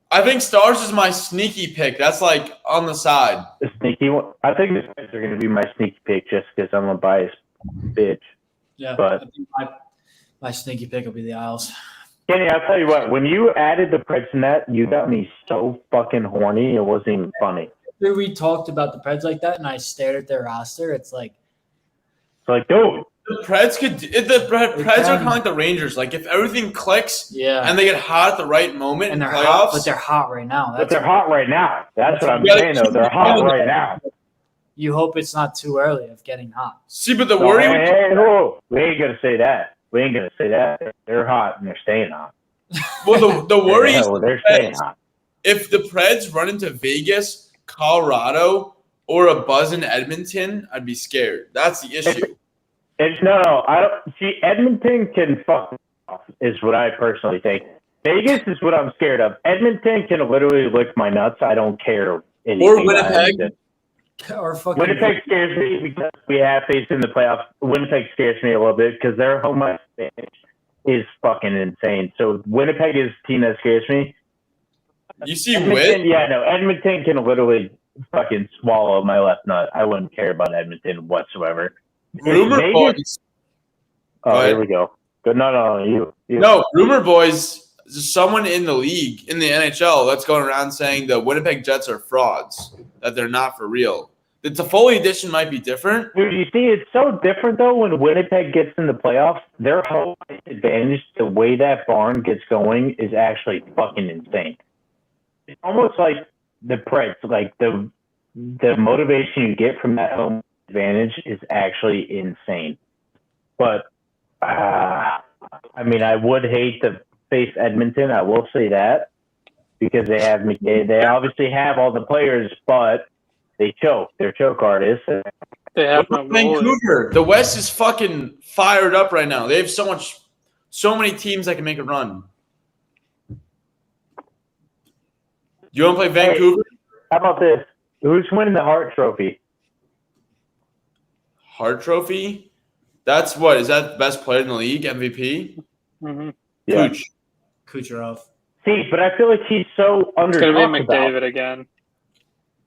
I think Stars is my sneaky pick. That's like on the side. The sneaky one. I think the Panthers are going to be my sneaky pick just because I'm a biased bitch. Yeah, but I think my sneaky pick will be the Isles. Kenny, I'll tell you what. When you added the Preds in that, you got me so fucking horny. It wasn't even funny. After we talked about the Preds like that, and I stared at their roster, it's like, dude. The Preds Preds are kind of like the Rangers. Like if everything clicks, and they get hot at the right moment, and they're playoffs, hot, but they're hot right now. That's what I'm saying, though. They're hot right now. You hope it's not too early of getting hot. See, but the worry. We ain't gonna say that. They're hot and they're staying hot. Well, the worry is they're staying hot. If the Preds run into Vegas, Colorado, or a buzz in Edmonton, I'd be scared. That's the issue. No, I don't see. Edmonton can fuck off, is what I personally think. Vegas is what I'm scared of. Edmonton can literally lick my nuts. I don't care. Or Winnipeg. Or fucking Winnipeg scares me because we have faced in the playoffs. Winnipeg scares me a little bit because their home ice advantage is fucking insane. So Winnipeg is a team that scares me. You see Edmonton, Edmonton can literally fucking swallow my left nut. I wouldn't care about Edmonton whatsoever. Rumor boys. Oh, here we go. No, you. No, rumor boys. Someone in the league, in the NHL, that's going around saying the Winnipeg Jets are frauds, that they're not for real. The Toffoli edition might be different. Dude, you see, it's so different, though, when Winnipeg gets in the playoffs. Their home advantage, the way that barn gets going, is actually fucking insane. It's almost like the Preds, like the motivation you get from that home advantage is actually insane. But, I mean, I would hate to face Edmonton. I will say that because they obviously have all the players, but they choke. They're choke artists. They have no Vancouver. The West is fucking fired up right now. They have so many teams that can make a run. You want to play Vancouver? Hey, how about this? Who's winning the Hart Trophy? Hart Trophy? That's what? Is that the best player in the league? MVP? Mm-hmm. Yeah. Kucherov. See, but I feel like he's so under. It's going to be McDavid again.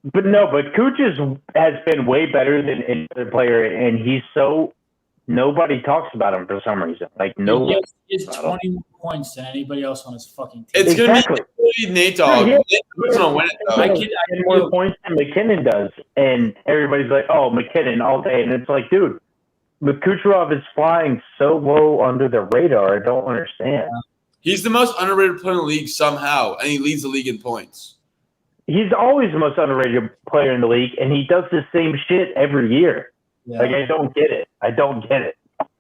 But Kuch has been way better than any other player, and he's so nobody talks about him for some reason. Like He has 20 more points than anybody else on his fucking team. It's going to be Nate Dogg. Nate's going to win it, though. I get more points than McKinnon does, and everybody's like, "Oh, McKinnon all day," and it's like, dude, Kucherov is flying so low under the radar. I don't understand. He's the most underrated player in the league somehow, and he leads the league in points. He's always the most underrated player in the league, and he does the same shit every year. Yeah. Like, I don't get it.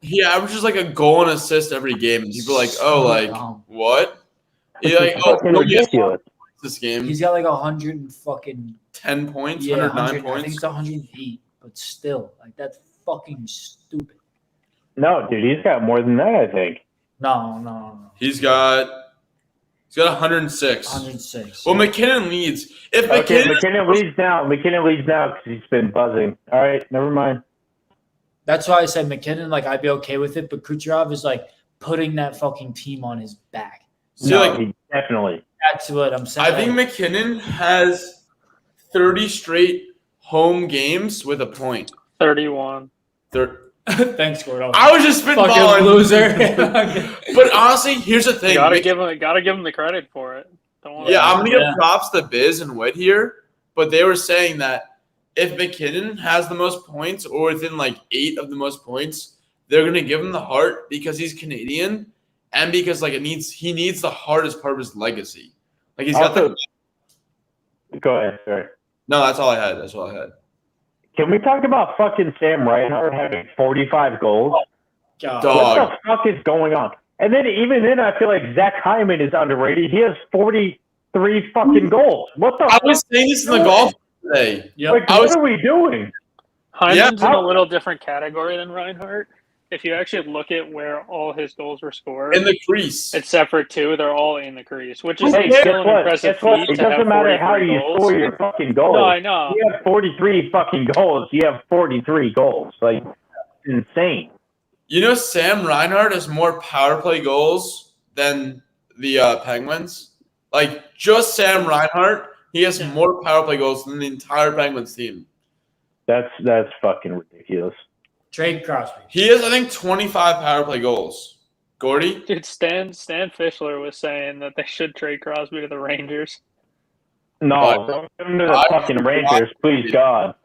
he averages like a goal and assist every game. And people are like, oh, like what? Which Yeah, is like, oh, fucking he has ridiculous. this game. He's got like 100 and fucking 10 points, yeah, 109 I points. think it's 108, but still, like that's fucking stupid. No, dude, he's got more than that, I think. No. He's got 106. 106. Well, yeah. McKinnon leads. If Okay, McKinnon McKinnon leads now. McKinnon leads now because he's been buzzing. All right, never mind. That's why I said McKinnon, like I'd be okay with it, but Kucherov is like putting that fucking team on his back. See, No, like, he definitely. That's what I'm saying. I think McKinnon has 30 straight home games with a point. 31. Thanks, Gordo. I was just spitballing. Fucking loser. But honestly, here's the thing. Gotta give him the credit for it. Yeah, I'm gonna give props to Biz and Witt here, but they were saying that if McKinnon has the most points or within like 8 of the most points, they're gonna give him the heart because he's Canadian and because like he needs the heart as part of his legacy. Like he's got the. Go ahead, sorry. No, that's all I had. Can we talk about fucking Sam Reinhart having 45 goals? God. Dog. What the fuck is going on? And then even then, I feel like Zach Hyman is underrated. He has 43 fucking goals. What the? I was saying this in the golf today. Yep. Like, what are we doing? Hyman's in a little different category than Reinhart. If you actually look at where all his goals were scored, In the crease. except for 2, they're all in the crease, which is Hey, still an impressive feat. It to have doesn't matter how 43 you goals. score your fucking goals. No, I know. You have 43 fucking goals. You have 43 goals. Like, it's insane. You know, Sam Reinhart has more power play goals than the Penguins. Like, just Sam Reinhart, he has more power play goals than the entire Penguins team. That's fucking ridiculous. Trade Crosby. He has, I think, 25 power play goals. Gordy? Dude, Stan Fischler was saying that they should trade Crosby to the Rangers. No, don't give him to the fucking Rangers, please God.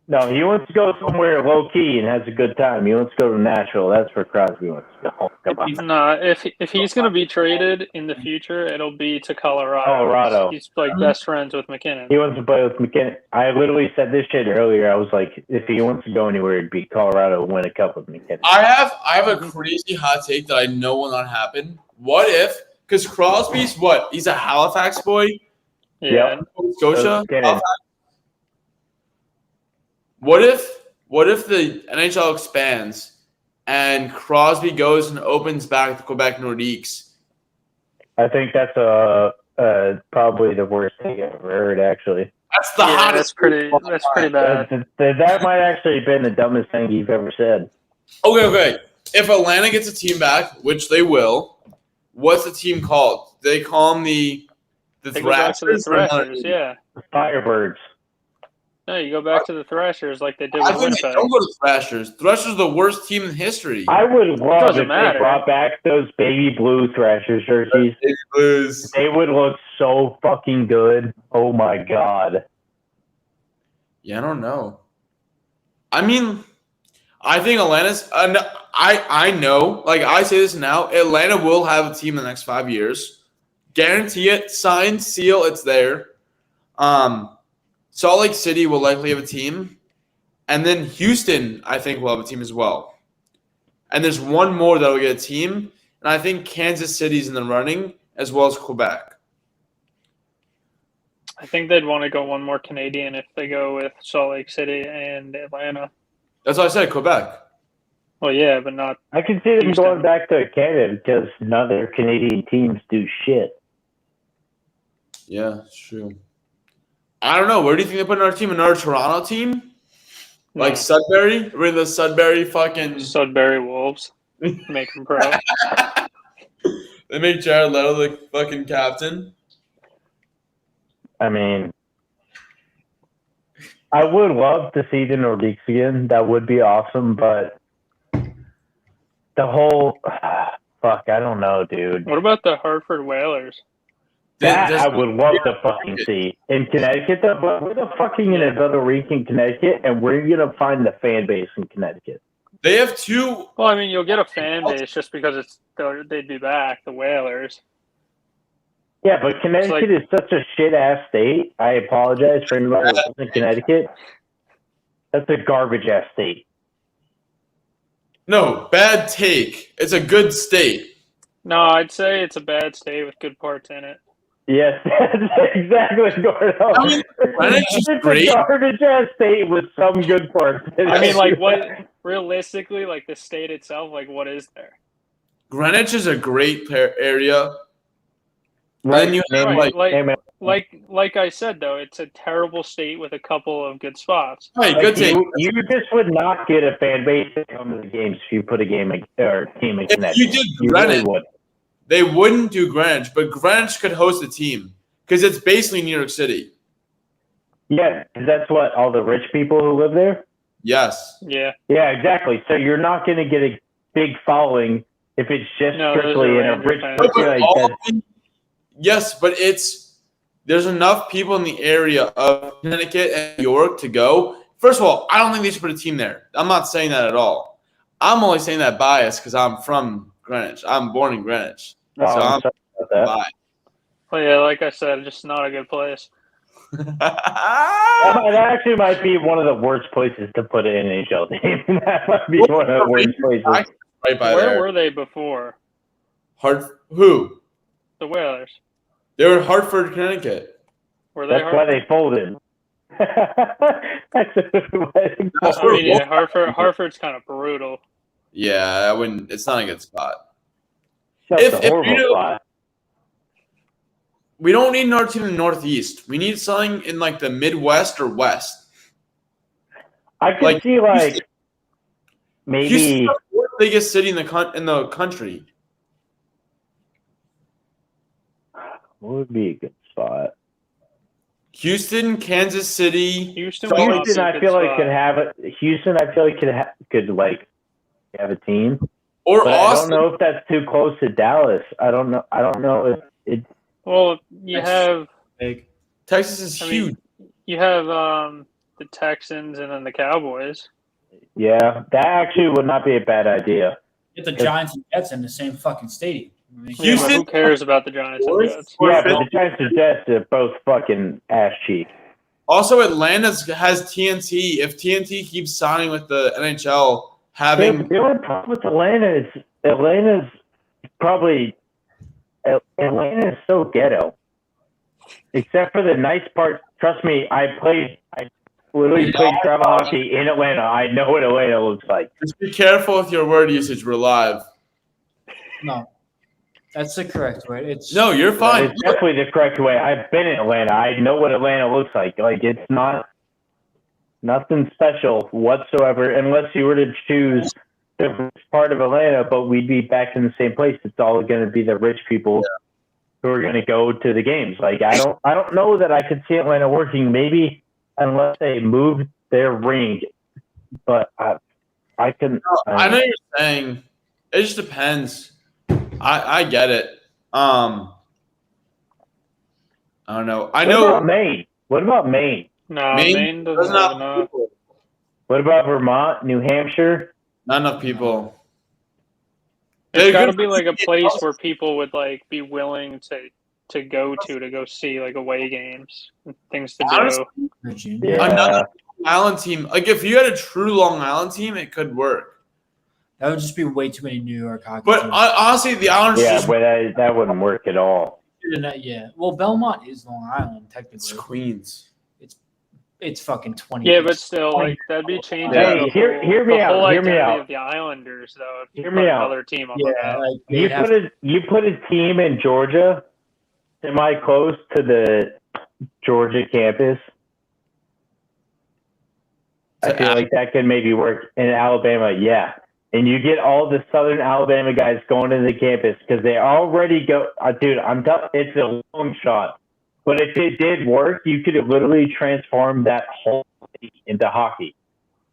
No, he wants to go somewhere low key and has a good time. He wants to go to Nashville. That's where Crosby wants to go. Come on. No, if he's going to be traded in the future, it'll be to Colorado. He's like best friends with McKinnon. He wants to play with McKinnon. I literally said this shit earlier. I was like, if he wants to go anywhere, it'd be Colorado and win a cup with McKinnon. I have a crazy hot take that I know will not happen. What if, because Crosby's what? He's a Halifax boy? Yeah. Nova Scotia? What if the NHL expands and Crosby goes and opens back the Quebec Nordiques? I think that's probably the worst thing I've ever heard, actually. That's the hottest. That's pretty bad. That might actually have been the dumbest thing you've ever said. Okay. If Atlanta gets a team back, which they will, what's the team called? They call them the Thrashers? Yeah. The Firebirds. No, you go back to the Thrashers like they did I with think they Winnipeg. don't go to Thrashers. Thrashers are the worst team in history. I would love if they matter. brought back those baby blue Thrashers jerseys. Baby Blues. They would look so fucking good. Oh my God. Yeah, I don't know. I mean, I think Atlanta's. I know. Like I say this now, Atlanta will have a team in the next 5 years. Guarantee it. Signed, seal. It's there. Salt Lake City will likely have a team, and then Houston, I think, will have a team as well. And there's one more that will get a team, and I think Kansas City's in the running as well as Quebec. I think they'd want to go one more Canadian if they go with Salt Lake City and Atlanta. That's what I said, Quebec. Well, yeah, but not. I can see them Houston. going back to Canada because none of their Canadian teams do shit. Yeah, it's true. I don't know. Where do you think they put another team? Another Toronto team? Like Sudbury? We're in the Sudbury fucking... Sudbury Wolves. Make them pro. They make Jared Leto the fucking captain. I mean, I would love to see the Nordiques again. That would be awesome, but the whole... Fuck, I don't know, dude. What about the Hartford Whalers? That I would love to fucking see. In Connecticut, though, but we're the fucking in another rink in Connecticut, and we're going to find the fan base in Connecticut. They have two... Well, I mean, you'll get a fan base just because they'd be back, the Whalers. Yeah, but Connecticut is such a shit-ass state. I apologize for anybody who lives in Connecticut. That's a garbage-ass state. No, bad take. It's a good state. No, I'd say it's a bad state with good parts in it. Yes, that's exactly, Gordo. I mean, Greenwich is It's great. a garbage-ass state with some good parts. I mean, like, what realistically, like the state itself, like, what is there? Greenwich is a great area. Right, Then you have Like I said, though, it's a terrible state with a couple of good spots. right, like good take. you just would not get a fan base to come to the games if you put a game or team in If Connecticut. you did You really Greenwich, would. they wouldn't do Greenwich, but Greenwich could host a team because it's basically New York City. Yeah, 'cause that's what all the rich people who live there. Yes. Yeah. Yeah, exactly. So you're not going to get a big following if it's just No, those strictly are in a Ranger rich fans. area like that. Yes, but there's enough people in the area of Connecticut and New York to go. First of all, I don't think they should put a team there. I'm not saying that at all. I'm only saying that bias because I'm from Greenwich. I'm born in Greenwich. Oh, So I'm I'm sorry about that. biased. Well, yeah, like I said, just not a good place. That actually might be one of the worst places to put an NHL team. That might be one of the worst places. Right by Where there. were they before? Who? The Whalers. They were in Hartford, Connecticut. Were they? That's why they folded. That's That's I mean, yeah, Hartford's kind of brutal. Yeah, I wouldn't. It's not a good spot. That's If a horrible you know- spot. We don't need another team in the Northeast. We need something in like the Midwest or West. I could like, see like Houston's maybe the fourth biggest city in the country. what would be a good spot? Houston, Kansas City. Houston, would not be a Houston, I good feel like spot. could have it. Houston, I feel like could like have a team, Or but I Austin. don't know if that's too close to Dallas. I don't know. I don't know if it. Well, you have Big. Texas is I huge. mean, you have the Texans and then the Cowboys. Yeah, that actually would not be a bad idea. Get the Giants and Jets in the same fucking stadium. I mean, Yeah, but Houston- who cares about the Giants and Jets? Yeah, but the Giants and Jets are both fucking ass cheeks. Also, Atlanta has TNT. If TNT keeps signing with the NHL, having The only problem with Atlanta is Atlanta is so ghetto. Except for the nice part. Trust me, I literally played travel hockey in Atlanta. I know what Atlanta looks like. just be careful with your word usage. We're live. no, that's the correct way. It's No, you're fine. It's definitely the correct way. I've been in Atlanta. I know what Atlanta looks like. Like, it's not nothing special whatsoever unless you were to choose the rich part of Atlanta, but we'd be back in the same place. It's all going to be the rich people who are going to go to the games. Like, I don't know that I could see Atlanta working, maybe unless they moved their ring. But I can. I know you're saying. It just depends. I get it. I don't know. I What know. about Maine? What about Maine? No, Maine Maine doesn't doesn't have have enough. people. What about Vermont, New Hampshire? Not enough people. It's They're got to good be for like a the place house. where people would like be willing to go see like away games, and things to Honestly, do. Virginia. Yeah. Another Long Island team. Like if you had a true Long Island team, it could work. That would just be way too many New York hockey But teams. honestly, the Islanders Yeah, just but that wouldn't work at all. Yeah. Well, Belmont is Long Island it's technically. Queens. It's fucking 20. Yeah, but still, like that'd be changing. Hey, the hear whole, me the out, whole hear me identity out. of the Islanders, though. If you Hear put me out. another team on Yeah, that. like You put a team in Georgia, semi close to the Georgia campus. I feel like that could maybe work in Alabama. Yeah, and you get all the Southern Alabama guys going to the campus because they already go. Dude, I'm telling, it's a long shot. But if it did work, you could literally transform that whole city into hockey.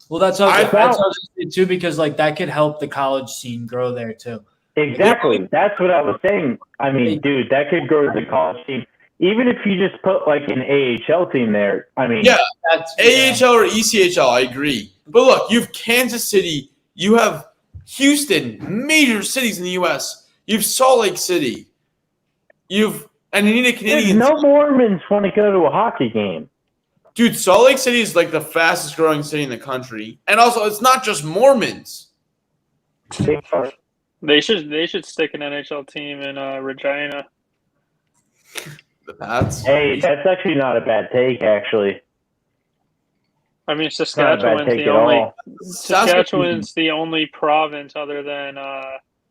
Well, that's what I I was thought- going to say too, because like that could help the college scene grow there too. Exactly. That's what I was saying. I mean, dude, that could grow the college team. Even if you just put like an AHL team there, I mean, Yeah. That's AHL or ECHL, I agree. But look, you have Kansas City, you have Houston, major cities in the U.S. You have Salt Lake City. And you need a dude, Canadian no team. Mormons want to go to a hockey game. Dude, Salt Lake City is like the fastest growing city in the country. And also, it's not just Mormons. They should stick an NHL team in Regina. The Pats. Hey, that's actually not a bad take, actually. I mean, It's not a bad take at all. Saskatchewan's the only province other than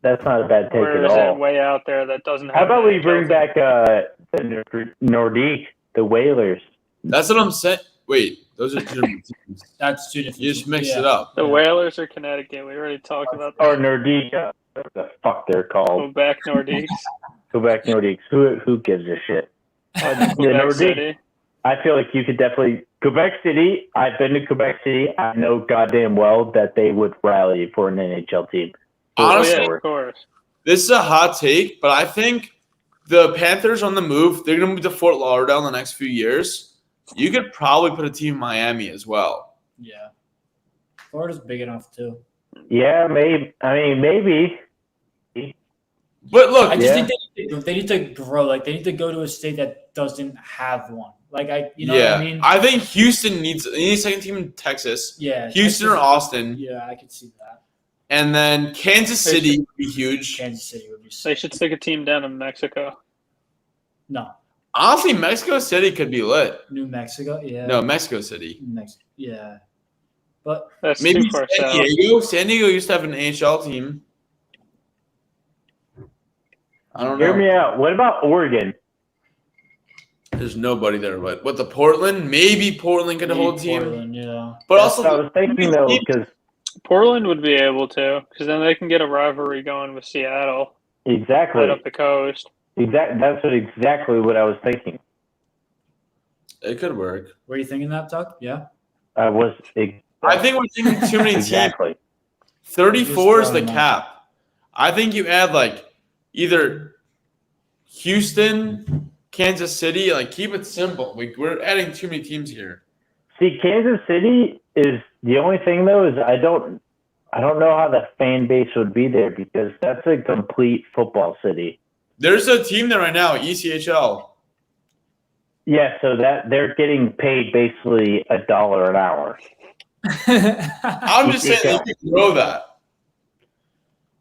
That's not a bad take where at is all. it way out there that doesn't have. How about we NHL bring team. back the Nordique, the Whalers? That's what I'm saying. Wait, those are two different teams. That's two different. You just teams. mixed it up. The Whalers are Connecticut. We already talked about that. Or Nordique, what the fuck they're called? Quebec Nordiques. Quebec Nordiques. Who gives a shit? Quebec Nordique. City. I feel like you could definitely Quebec City. I've been to Quebec City. I know goddamn well that they would rally for an NHL team. Honestly, yeah, of course. This is a hot take, but I think the Panthers on the move. They're going to move to Fort Lauderdale in the next few years. You could probably put a team in Miami as well. Yeah. Florida's big enough too. Yeah, maybe. I mean, maybe. But look, I just think they need to grow. Like they need to go to a state that doesn't have one. Like what I mean? I think Houston needs a second team in Texas. Yeah. Houston Texas, or Austin. Yeah, I could see that. And then Kansas City would be huge. Kansas City would be sick. They should stick a team down in Mexico. No. Honestly, Mexico City could be lit. New Mexico, yeah. No, Mexico City. Yeah. But That's maybe too far San south. Diego. San Diego used to have an NHL team. I don't know. Hear me out. What about Oregon? There's nobody there, but what the Portland? Maybe Portland could hold a team. Portland, yeah. But That's also, what I was thinking though, because Portland would be able to, because then they can get a rivalry going with Seattle exactly, right up the coast. that's exactly what I was thinking. it could work. Were you thinking that, Tuck? Yeah. I was. I think we're thinking too many teams. Exactly. 34 is the Just throwing cap. I think you add like either Houston, Kansas City. Like keep it simple. We're adding too many teams here. See, Kansas City is the only thing though is I don't know how the fan base would be there because that's a complete football city. There's a team there right now, ECHL. Yeah, so that they're getting paid basically $1 an hour. I'm just saying they can grow that.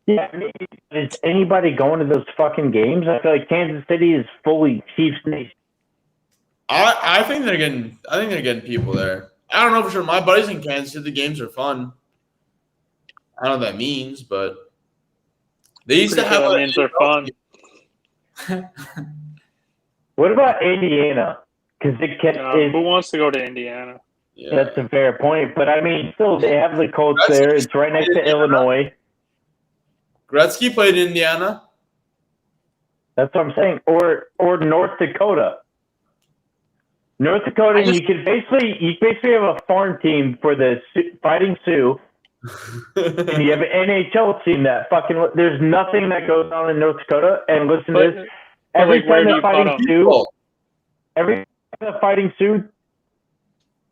Yeah, I mean, is anybody going to those fucking games? I feel like Kansas City is fully Chiefs Nation. I think they're getting people there. I don't know for sure. My buddies in Kansas City, the games are fun. I don't know what that means, but they used to have. That means they're fun. What about Indiana? Because Who wants to go to Indiana? Yeah. That's a fair point, but I mean, still they have the Colts there. It's right next to Illinois. Gretzky played in Indiana. That's what I'm saying. Or North Dakota. North Dakota, you basically have a farm team for the Fighting Sioux, and you have an NHL team that fucking. There's nothing that goes on in North Dakota. And listen to this: every time the Fighting Sioux,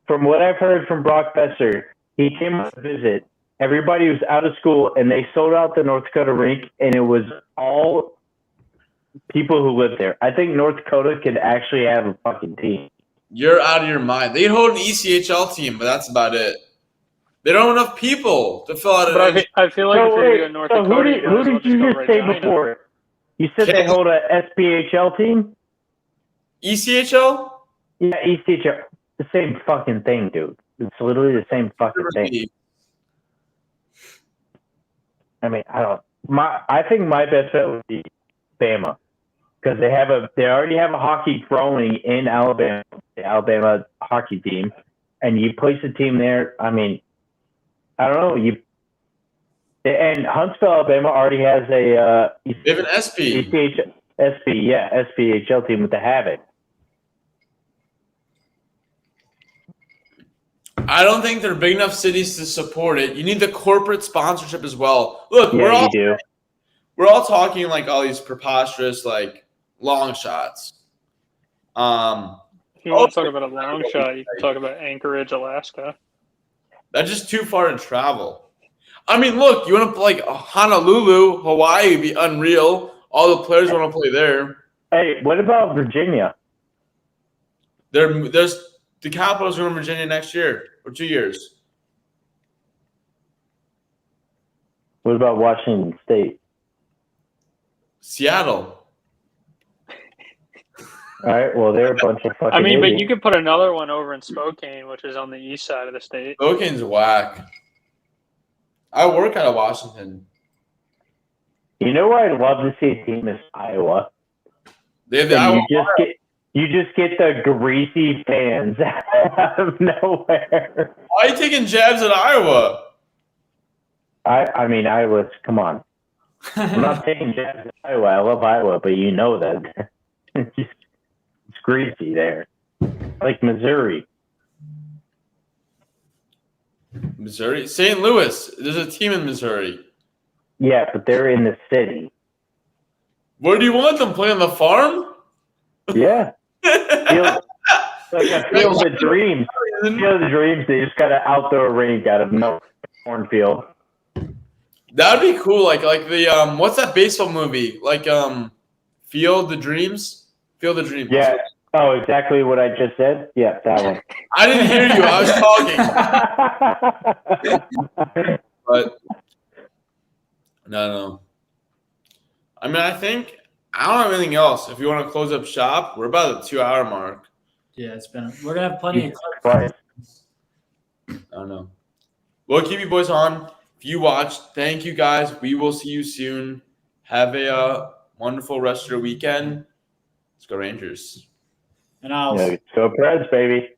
from what I've heard from Brock Besser, he came on a visit. Everybody was out of school, and they sold out the North Dakota rink, and it was all people who lived there. I think North Dakota could actually have a fucking team. You're out of your mind. They hold an ECHL team, but that's about it. They don't have enough people to fill out. But I feel like if you're going to North Dakota, who did you just say before? You said they hold a SPHL team? ECHL? Yeah, ECHL. The same fucking thing, dude. It's literally the same fucking thing. I mean, I think my best bet would be Bama because they already have a hockey growing in Alabama, the Alabama hockey team, and you place a team there. I mean, I don't know and Huntsville, Alabama already has a they have an SP. SPHL team with the Havoc. I don't think they're big enough cities to support it. You need the corporate sponsorship as well. Look, we're all talking like all these preposterous like long shots. If you want to talk about a long shot, you can talk about Anchorage, Alaska. That's just too far to travel. I mean, look, you want to play like Honolulu, Hawaii would be unreal. All the players want to play there. Hey, what about Virginia? There's the Capitals going to Virginia next year or 2 years. What about Washington State? Seattle. All right. Well, they're a bunch of fucking. I mean, but idiots. you could put another one over in Spokane, which is on the east side of the state. Spokane's whack. I work out of Washington. You know where I'd love to see a team is Iowa. They have the And Iowa. you just get the greasy fans out of nowhere. Why are you taking jabs at Iowa? I mean, Iowa's, come on. I'm not taking jabs at Iowa. I love Iowa, but you know that. It's greasy there. Like Missouri. Missouri? St. Louis. There's a team in Missouri. Yeah, but they're in the city. Where do you want them? Play on the farm? Yeah. Field, like a Field of Dreams. Field of Dreams, they just got an outdoor rink out of no cornfield. That'd be cool. Like the what's that baseball movie? Like Field of Dreams? Field of Dreams. Yeah. Oh, exactly what I just said? Yeah, that one. I didn't hear you. I was talking. But no. I mean, I think I don't have anything else. If you want to close up shop, we're about the 2-hour mark. Yeah, we're gonna have plenty of Right. I don't know. We'll keep you boys on. If you watched, thank you guys. We will see you soon. Have a wonderful rest of your weekend. Let's go Rangers. and I'll Yeah, so Preds, baby.